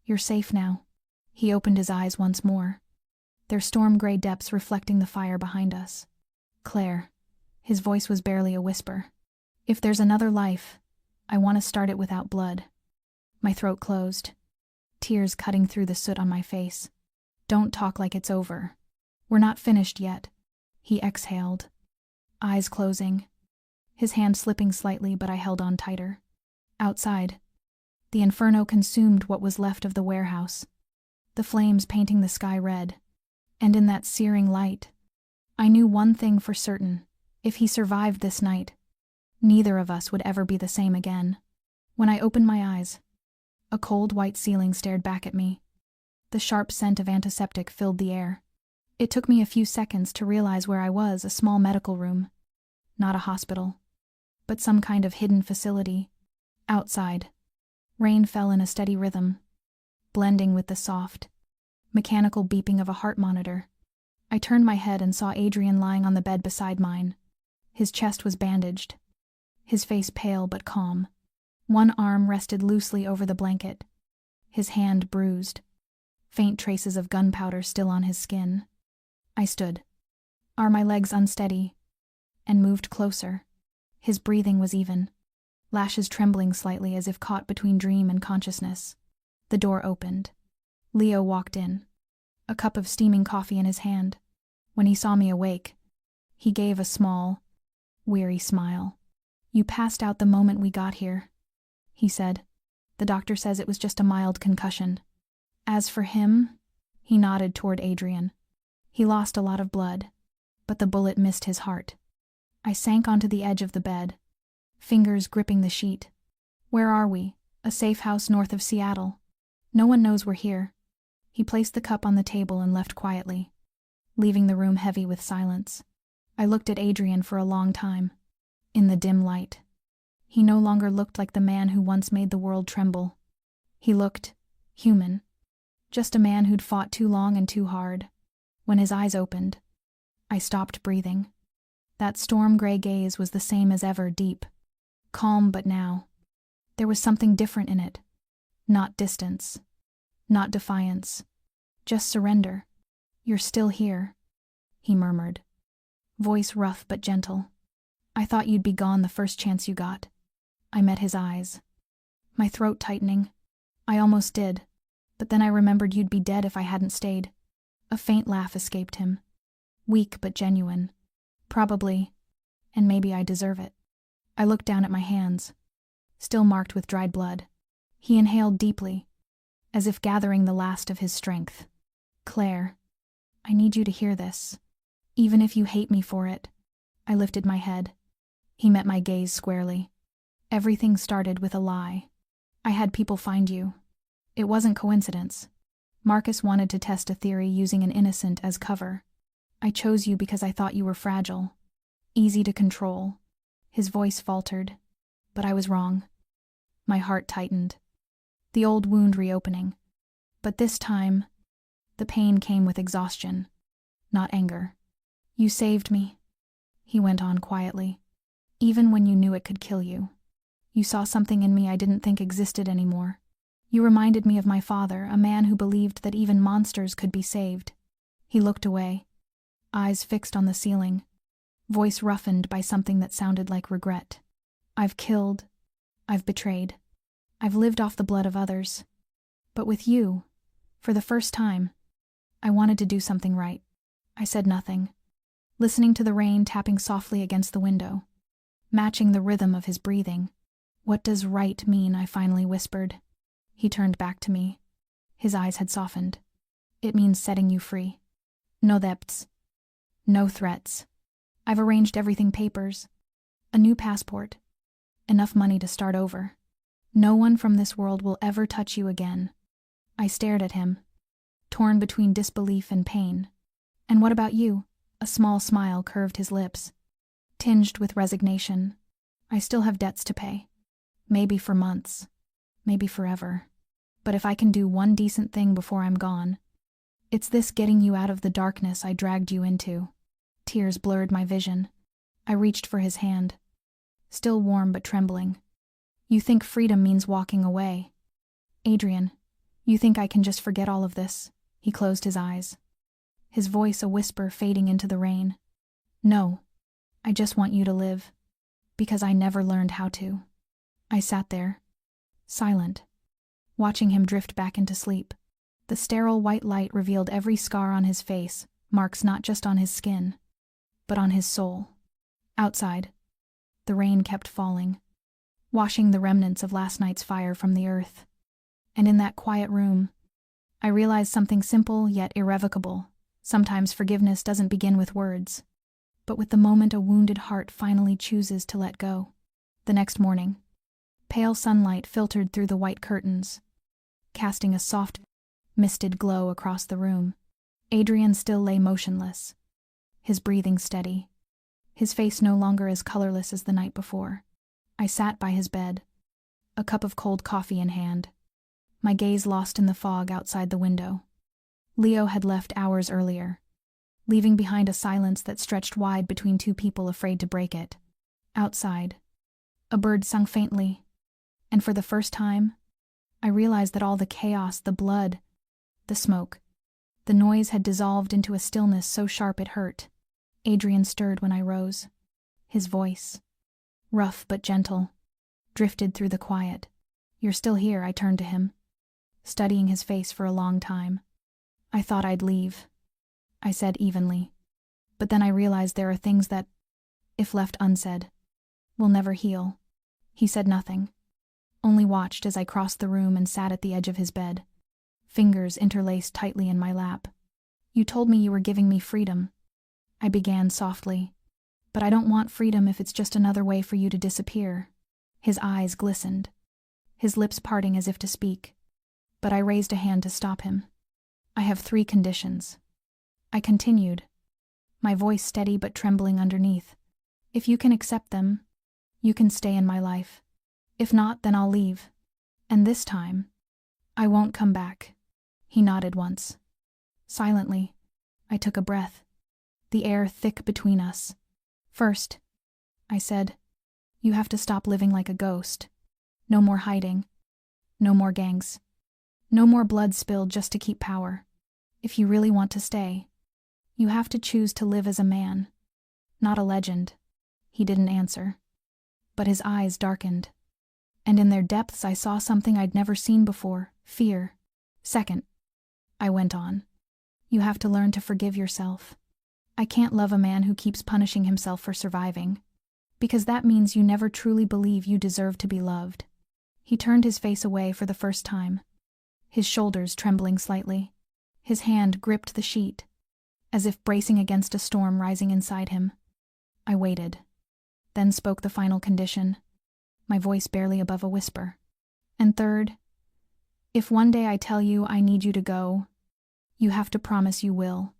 You're safe now." He opened his eyes once more, their storm-gray depths reflecting the fire behind us. "Claire," his voice was barely a whisper. "If there's another life, I want to start it without blood." My throat closed, tears cutting through the soot on my face. "Don't talk like it's over. We're not finished yet." He exhaled, eyes closing, his hand slipping slightly, but I held on tighter. Outside, the inferno consumed what was left of the warehouse, the flames painting the sky red. And in that searing light, I knew one thing for certain: if he survived this night, neither of us would ever be the same again. When I opened my eyes, a cold white ceiling stared back at me. The sharp scent of antiseptic filled the air. It took me a few seconds to realize where I was: a small medical room. Not a hospital, but some kind of hidden facility. Outside, rain fell in a steady rhythm, blending with the soft, mechanical beeping of a heart monitor. I turned my head and saw Adrien lying on the bed beside mine. His chest was bandaged, his face pale but calm. One arm rested loosely over the blanket, his hand bruised, faint traces of gunpowder still on his skin. I stood, my legs unsteady, and moved closer. His breathing was even, lashes trembling slightly as if caught between dream and consciousness. The door opened. Leo walked in, a cup of steaming coffee in his hand. When he saw me awake, he gave a small, weary smile. "You passed out the moment we got here," he said. "The doctor says it was just a mild concussion." As for him, he nodded toward Adrian. "He lost a lot of blood, but the bullet missed his heart." I sank onto the edge of the bed, fingers gripping the sheet. "Where are we? A safe house north of Seattle. No one knows we're here." He placed the cup on the table and left quietly, leaving the room heavy with silence. I looked at Adrian for a long time. In the dim light, he no longer looked like the man who once made the world tremble. He looked human, just a man who'd fought too long and too hard. When his eyes opened, I stopped breathing. That storm-gray gaze was the same as ever, deep, calm, but now there was something different in it. Not distance, not defiance, just surrender. "You're still here," he murmured, voice rough but gentle. "I thought you'd be gone the first chance you got." I met his eyes, my throat tightening. I almost did, but then I remembered you'd be dead if I hadn't stayed. A faint laugh escaped him, weak but genuine. "Probably, and maybe I deserve it." I looked down at my hands, still marked with dried blood. He inhaled deeply, as if gathering the last of his strength. "Claire, I need you to hear this, even if you hate me for it." I lifted my head. He met my gaze squarely. "Everything started with a lie. I had people find you. It wasn't coincidence. Marcus wanted to test a theory using an innocent as cover. I chose you because I thought you were fragile, easy to control." His voice faltered, but I was wrong. My heart tightened, the old wound reopening. But this time, the pain came with exhaustion, not anger. "You saved me," he went on quietly, "even when you knew it could kill you. You saw something in me I didn't think existed anymore. You reminded me of my father, a man who believed that even monsters could be saved." He looked away, eyes fixed on the ceiling, voice roughened by something that sounded like regret. "I've killed, I've betrayed, I've lived off the blood of others. But with you, for the first time, I wanted to do something right." I said nothing, listening to the rain tapping softly against the window, matching the rhythm of his breathing. "What does right mean?" I finally whispered. He turned back to me. His eyes had softened. "It means setting you free. No debts. No threats. I've arranged everything: papers, a new passport, enough money to start over. No one from this world will ever touch you again." I stared at him, torn between disbelief and pain. "And what about you?" A small smile curved his lips, tinged with resignation. "I still have debts to pay. Maybe for months, maybe forever. But if I can do one decent thing before I'm gone, it's this: getting you out of the darkness I dragged you into." Tears blurred my vision. I reached for his hand, still warm but trembling. "You think freedom means walking away? Adrian, you think I can just forget all of this?" He closed his eyes, his voice a whisper fading into the rain. "No, I just want you to live, because I never learned how to." I sat there, silent, watching him drift back into sleep. The sterile white light revealed every scar on his face, marks not just on his skin, but on his soul. Outside, the rain kept falling, washing the remnants of last night's fire from the earth. And in that quiet room, I realized something simple yet irrevocable. Sometimes forgiveness doesn't begin with words, but with the moment a wounded heart finally chooses to let go. The next morning, pale sunlight filtered through the white curtains, casting a soft, misted glow across the room. Adrian still lay motionless, his breathing steady, his face no longer as colorless as the night before. I sat by his bed, a cup of cold coffee in hand, my gaze lost in the fog outside the window. Leo had left hours earlier, leaving behind a silence that stretched wide between two people afraid to break it. Outside, a bird sung faintly, and for the first time, I realized that all the chaos, the blood, the smoke, the noise had dissolved into a stillness so sharp it hurt. Adrian stirred when I rose, his voice, rough but gentle, drifted through the quiet. "You're still here," I turned to him, studying his face for a long time. "I thought I'd leave," I said evenly. "But then I realized there are things that, if left unsaid, will never heal." He said nothing, only watched as I crossed the room and sat at the edge of his bed, fingers interlaced tightly in my lap. "You told me you were giving me freedom," I began softly. "But I don't want freedom if it's just another way for you to disappear." His eyes glistened, his lips parting as if to speak, but I raised a hand to stop him. "I have 3 conditions," I continued, my voice steady but trembling underneath. "If you can accept them, you can stay in my life. If not, then I'll leave. And this time, I won't come back." He nodded once. Silently, I took a breath, the air thick between us. "First," I said, "you have to stop living like a ghost. No more hiding. No more gangs. No more blood spilled just to keep power. If you really want to stay, you have to choose to live as a man, not a legend." He didn't answer, but his eyes darkened, and in their depths I saw something I'd never seen before: fear. "Second," I went on, "you have to learn to forgive yourself. I can't love a man who keeps punishing himself for surviving, because that means you never truly believe you deserve to be loved." He turned his face away for the first time, his shoulders trembling slightly. His hand gripped the sheet, as if bracing against a storm rising inside him. I waited, then spoke the final condition, my voice barely above a whisper. "And third, if one day I tell you I need you to go, you have to promise you will.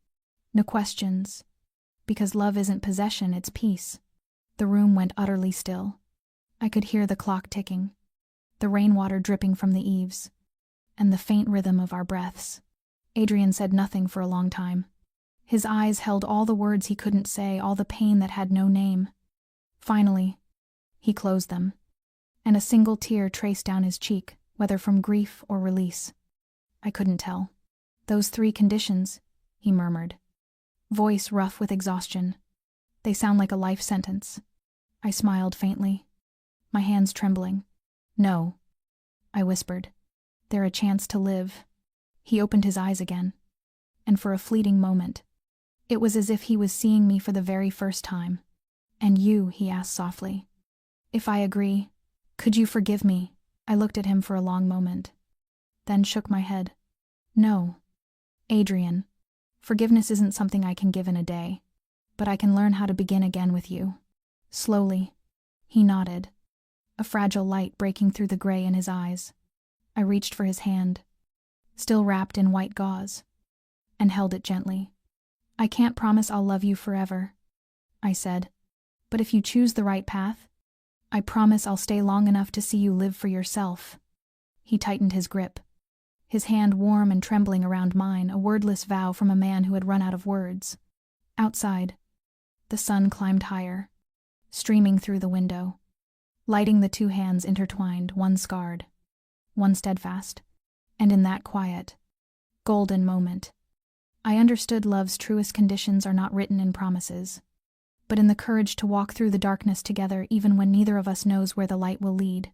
No questions, because love isn't possession, it's peace." The room went utterly still. I could hear the clock ticking, the rainwater dripping from the eaves, and the faint rhythm of our breaths. Adrian said nothing for a long time. His eyes held all the words he couldn't say, all the pain that had no name. Finally, he closed them, and a single tear traced down his cheek, whether from grief or release. I couldn't tell. "Those 3 conditions," he murmured, voice rough with exhaustion. "They sound like a life sentence." I smiled faintly, my hands trembling. "No," I whispered. "They're a chance to live." He opened his eyes again, and for a fleeting moment, it was as if he was seeing me for the very first time. "And you," he asked softly, "if I agree, could you forgive me?" I looked at him for a long moment, then shook my head. "No, Adrian, forgiveness isn't something I can give in a day, but I can learn how to begin again with you." Slowly, he nodded, a fragile light breaking through the gray in his eyes. I reached for his hand, still wrapped in white gauze, and held it gently. "I can't promise I'll love you forever," I said, "but if you choose the right path, I promise I'll stay long enough to see you live for yourself." He tightened his grip, his hand warm and trembling around mine, a wordless vow from a man who had run out of words. Outside, the sun climbed higher, streaming through the window, lighting the 2 hands intertwined, one scarred, one steadfast. And in that quiet, golden moment, I understood love's truest conditions are not written in promises, but in the courage to walk through the darkness together even when neither of us knows where the light will lead.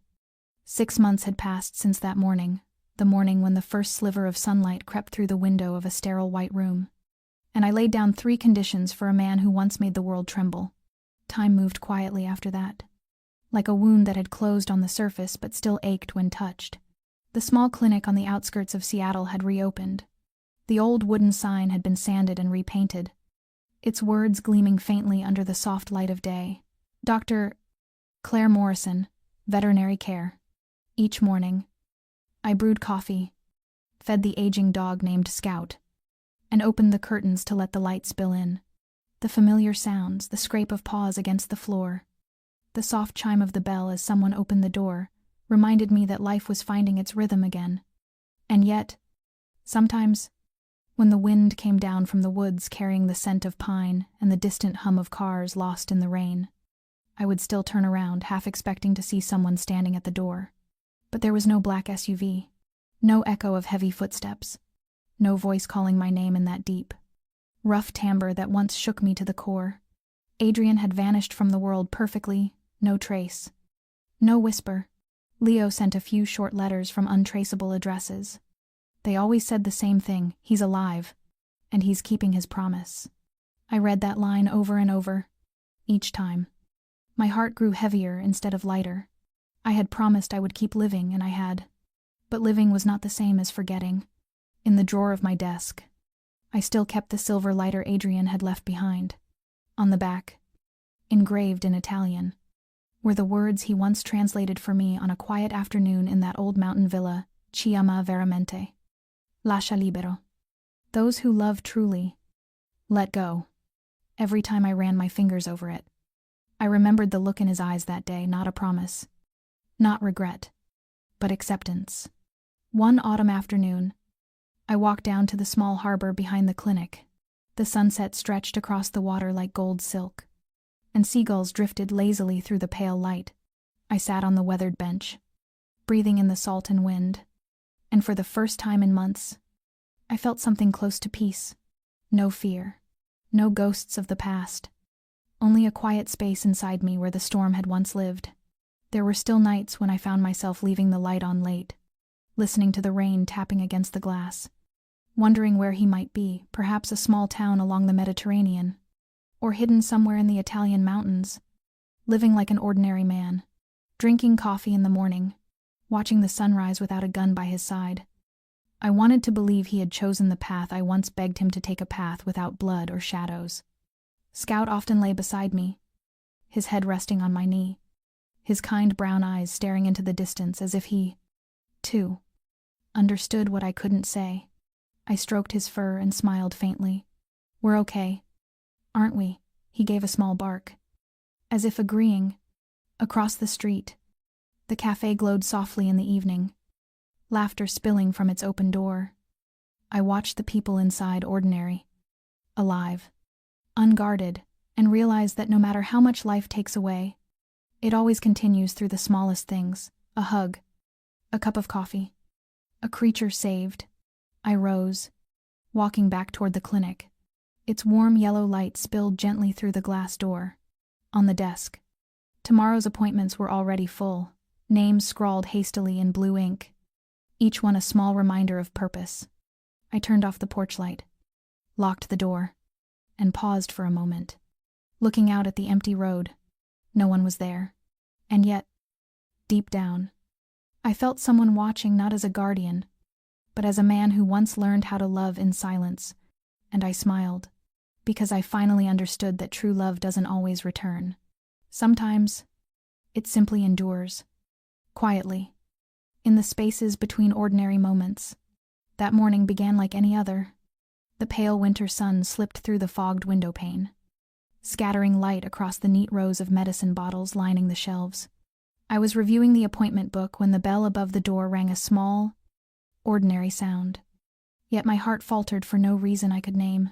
6 months had passed since that morning, the morning when the first sliver of sunlight crept through the window of a sterile white room, and I laid down 3 conditions for a man who once made the world tremble. Time moved quietly after that, like a wound that had closed on the surface but still ached when touched. The small clinic on the outskirts of Seattle had reopened. The old wooden sign had been sanded and repainted, its words gleaming faintly under the soft light of day. "Dr. Claire Morrison, Veterinary Care." Each morning, I brewed coffee, fed the aging dog named Scout, and opened the curtains to let the light spill in. The familiar sounds, the scrape of paws against the floor, the soft chime of the bell as someone opened the door, reminded me that life was finding its rhythm again. And yet, sometimes, when the wind came down from the woods carrying the scent of pine and the distant hum of cars lost in the rain, I would still turn around, half expecting to see someone standing at the door. But there was no black SUV, no echo of heavy footsteps, no voice calling my name in that deep, rough timbre that once shook me to the core. Adrian had vanished from the world perfectly, No trace. No whisper. Leo sent a few short letters from untraceable addresses. They always said the same thing: he's alive, and he's keeping his promise. I read that line over and over, each time. My heart grew heavier instead of lighter. I had promised I would keep living, and I had. But living was not the same as forgetting. In the drawer of my desk, I still kept the silver lighter Adrian had left behind. On the back, engraved in Italian, were the words he once translated for me on a quiet afternoon in that old mountain villa: Ci ama veramente. Lascia libero. Those who love truly, let go. Every time I ran my fingers over it, I remembered the look in his eyes that day, not a promise, not regret, but acceptance. One autumn afternoon, I walked down to the small harbor behind the clinic. The sunset stretched across the water like gold silk, and seagulls drifted lazily through the pale light. I sat on the weathered bench, breathing in the salt and wind, and for the first time in months, I felt something close to peace. No fear, no ghosts of the past, only a quiet space inside me where the storm had once lived. There were still nights when I found myself leaving the light on late, listening to the rain tapping against the glass, wondering where he might be, perhaps a small town along the Mediterranean, or hidden somewhere in the Italian mountains, living like an ordinary man, drinking coffee in the morning, watching the sunrise without a gun by his side. I wanted to believe he had chosen the path I once begged him to take, a path without blood or shadows. Scout often lay beside me, his head resting on my knee, his kind brown eyes staring into the distance as if he, too, understood what I couldn't say. I stroked his fur and smiled faintly. "We're okay, aren't we?" He gave a small bark, as if agreeing. Across the street, the cafe glowed softly in the evening, laughter spilling from its open door. I watched the people inside, ordinary, alive, unguarded, and realized that no matter how much life takes away, it always continues through the smallest things: a hug, a cup of coffee, a creature saved. I rose, walking back toward the clinic. Its warm yellow light spilled gently through the glass door. On the desk, tomorrow's appointments were already full, names scrawled hastily in blue ink, each one a small reminder of purpose. I turned off the porch light, locked the door, and paused for a moment, looking out at the empty road. No one was there, and yet, deep down, I felt someone watching, not as a guardian, but as a man who once learned how to love in silence, and I smiled, because I finally understood that true love doesn't always return. Sometimes, it simply endures, quietly, in the spaces between ordinary moments. That morning began like any other. The pale winter sun slipped through the fogged window pane, scattering light across the neat rows of medicine bottles lining the shelves. I was reviewing the appointment book when the bell above the door rang, a small, ordinary sound. Yet my heart faltered for no reason I could name.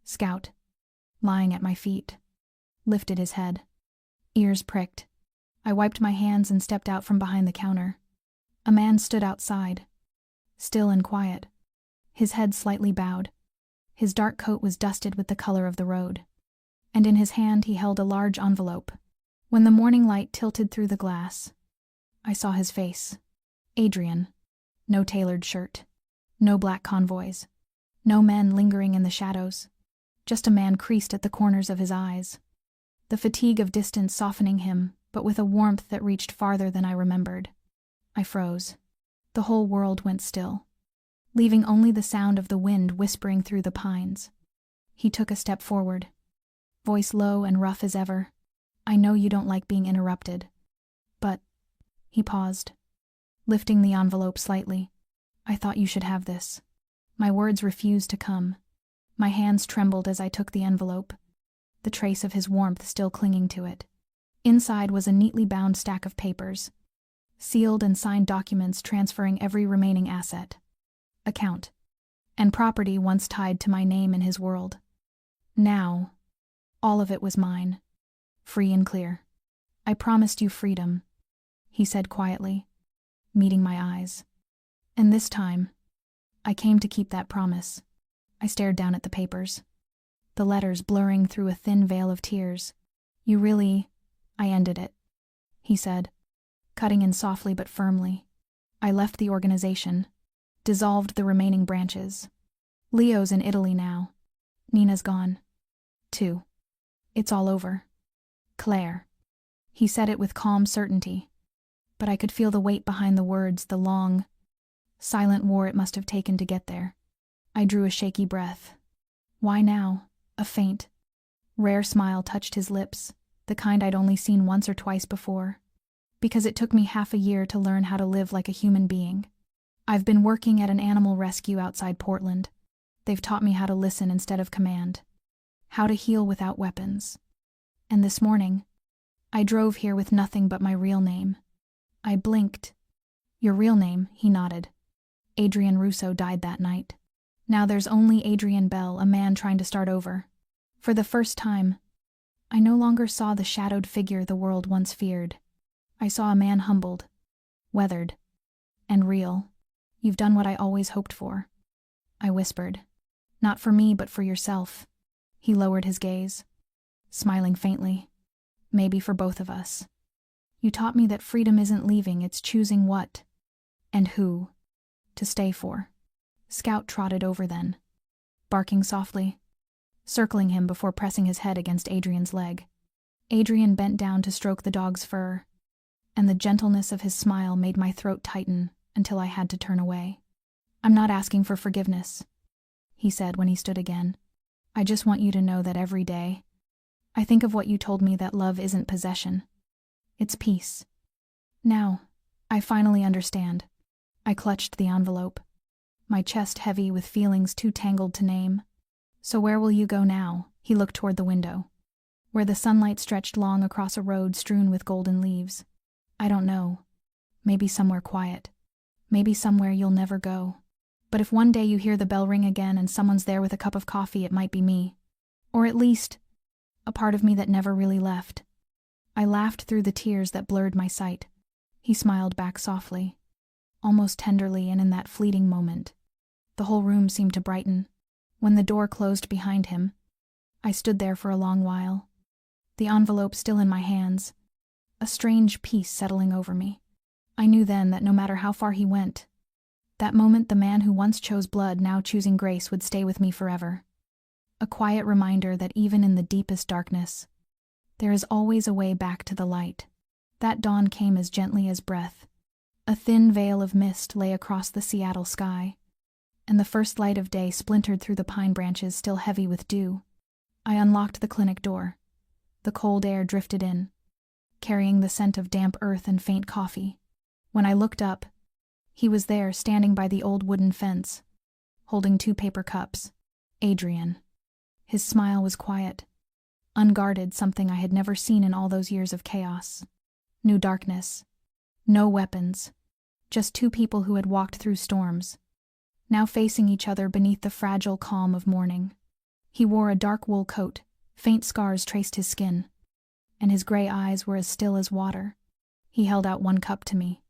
Scout, lying at my feet, lifted his head. Ears pricked. I wiped my hands and stepped out from behind the counter. A man stood outside, still and quiet, his head slightly bowed. His dark coat was dusted with the color of the road, and in his hand he held a large envelope. When the morning light tilted through the glass, I saw his face. Adrian. No tailored shirt. No black convoys. No men lingering in the shadows. Just a man creased at the corners of his eyes, the fatigue of distance softening him, but with a warmth that reached farther than I remembered. I froze. The whole world went still, leaving only the sound of the wind whispering through the pines. He took a step forward, voice low and rough as ever. "I know you don't like being interrupted, but..." He paused, lifting the envelope slightly. "I thought you should have this." My words refused to come. My hands trembled as I took the envelope, the trace of his warmth still clinging to it. Inside was a neatly bound stack of papers, sealed and signed documents transferring every remaining asset, account, and property once tied to my name in his world. Now, all of it was mine, free and clear. "I promised you freedom," he said quietly, meeting my eyes. "And this time, I came to keep that promise." I stared down at the papers, the letters blurring through a thin veil of tears. "You really..." I ended it, he said, cutting in softly but firmly. I left the organization, dissolved the remaining branches. Leo's in Italy now. Nina's gone, too. It's all over. Claire. He said it with calm certainty, but I could feel the weight behind the words, the long, silent war it must have taken to get there. I drew a shaky breath. Why now? A faint, rare smile touched his lips, the kind I'd only seen once or twice before. Because it took me half a year to learn how to live like a human being. I've been working at an animal rescue outside Portland. They've taught me how to listen instead of command, how to heal without weapons. And this morning, I drove here with nothing but my real name. I blinked. Your real name, he nodded. Adrian Russo died that night. Now there's only Adrian Bell, a man trying to start over. For the first time, I no longer saw the shadowed figure the world once feared. I saw a man humbled, weathered, and real. You've done what I always hoped for, I whispered. Not for me, but for yourself. He lowered his gaze, smiling faintly. Maybe for both of us. You taught me that freedom isn't leaving, it's choosing what, and who, to stay for. Scout trotted over then, barking softly, circling him before pressing his head against Adrian's leg. Adrian bent down to stroke the dog's fur, and the gentleness of his smile made my throat tighten until I had to turn away. I'm not asking for forgiveness, he said when he stood again. I just want you to know that every day, I think of what you told me, that love isn't possession. It's peace. Now, I finally understand. I clutched the envelope, my chest heavy with feelings too tangled to name. So where will you go now? He looked toward the window, where the sunlight stretched long across a road strewn with golden leaves. I don't know. Maybe somewhere quiet. Maybe somewhere you'll never go. But if one day you hear the bell ring again and someone's there with a cup of coffee, it might be me. Or at least, a part of me that never really left. I laughed through the tears that blurred my sight. He smiled back softly, almost tenderly, and in that fleeting moment, the whole room seemed to brighten. When the door closed behind him, I stood there for a long while, the envelope still in my hands, a strange peace settling over me. I knew then that no matter how far he went, that moment the man who once chose blood, now choosing grace, would stay with me forever. A quiet reminder that even in the deepest darkness, there is always a way back to the light. That dawn came as gently as breath. A thin veil of mist lay across the Seattle sky, and the first light of day splintered through the pine branches still heavy with dew. I unlocked the clinic door. The cold air drifted in, carrying the scent of damp earth and faint coffee. When I looked up, he was there, standing by the old wooden fence, holding 2 paper cups. Adrian. His smile was quiet, unguarded, something I had never seen in all those years of chaos. New darkness. No weapons. Just 2 people who had walked through storms, now facing each other beneath the fragile calm of morning. He wore a dark wool coat, faint scars traced his skin, and his gray eyes were as still as water. He held out 1 cup to me,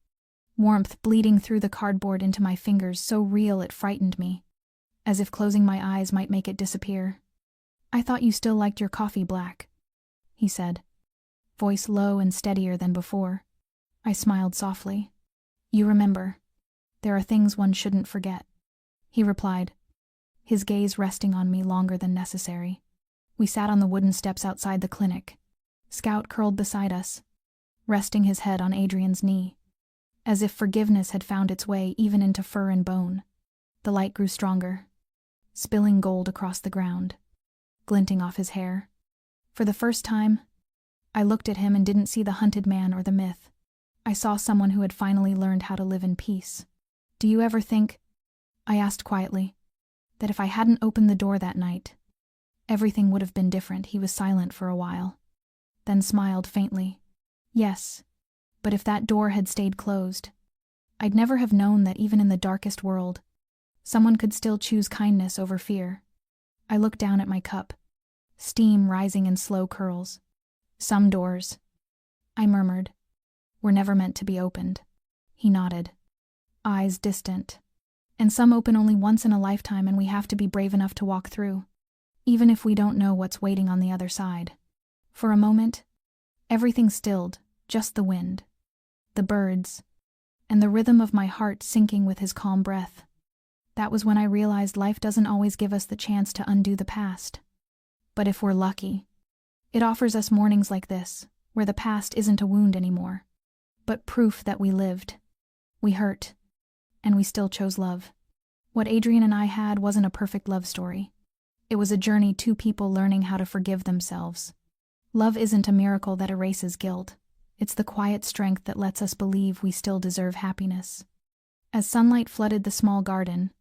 warmth bleeding through the cardboard into my fingers, so real it frightened me, as if closing my eyes might make it disappear. I thought you still liked your coffee black, he said, voice low and steadier than before. I smiled softly. You remember, there are things one shouldn't forget, he replied, his gaze resting on me longer than necessary. We sat on the wooden steps outside the clinic. Scout curled beside us, resting his head on Adrian's knee, as if forgiveness had found its way even into fur and bone. The light grew stronger, spilling gold across the ground, glinting off his hair. For the first time, I looked at him and didn't see the hunted man or the myth. I saw someone who had finally learned how to live in peace. Do you ever think, I asked quietly, that if I hadn't opened the door that night, everything would have been different? He was silent for a while, then smiled faintly. Yes, but if that door had stayed closed, I'd never have known that even in the darkest world, someone could still choose kindness over fear. I looked down at my cup, steam rising in slow curls. Some doors, I murmured, were never meant to be opened. He nodded, eyes distant. And some open only once in a lifetime, and we have to be brave enough to walk through, even if we don't know what's waiting on the other side. For a moment, everything stilled, just the wind, the birds, and the rhythm of my heart syncing with his calm breath. That was when I realized life doesn't always give us the chance to undo the past. But if we're lucky, it offers us mornings like this, where the past isn't a wound anymore, but proof that we lived, we hurt, and we still chose love. What Adrian and I had wasn't a perfect love story. It was a journey, two people learning how to forgive themselves. Love isn't a miracle that erases guilt. It's the quiet strength that lets us believe we still deserve happiness. As sunlight flooded the small garden,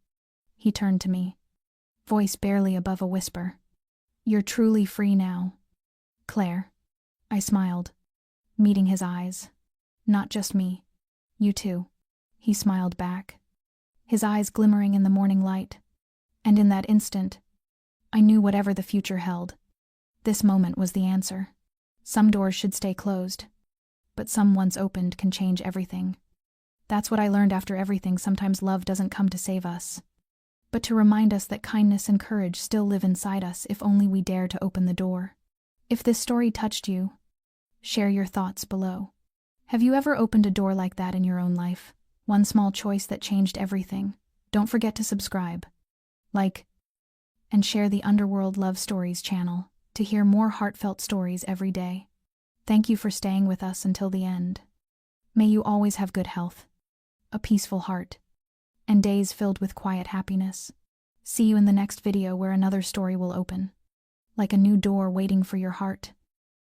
he turned to me, voice barely above a whisper. "You're truly free now, Claire." I smiled, meeting his eyes. "Not just me. You too." He smiled back, his eyes glimmering in the morning light. And in that instant, I knew whatever the future held, this moment was the answer. Some doors should stay closed, but some once opened can change everything. That's what I learned after everything. Sometimes love doesn't come to save us, but to remind us that kindness and courage still live inside us if only we dare to open the door. If this story touched you, share your thoughts below. Have you ever opened a door like that in your own life? One small choice that changed everything. Don't forget to subscribe, like, and share the Underworld Love Stories channel to hear more heartfelt stories every day. Thank you for staying with us until the end. May you always have good health, a peaceful heart, and days filled with quiet happiness. See you in the next video where another story will open, like a new door waiting for your heart.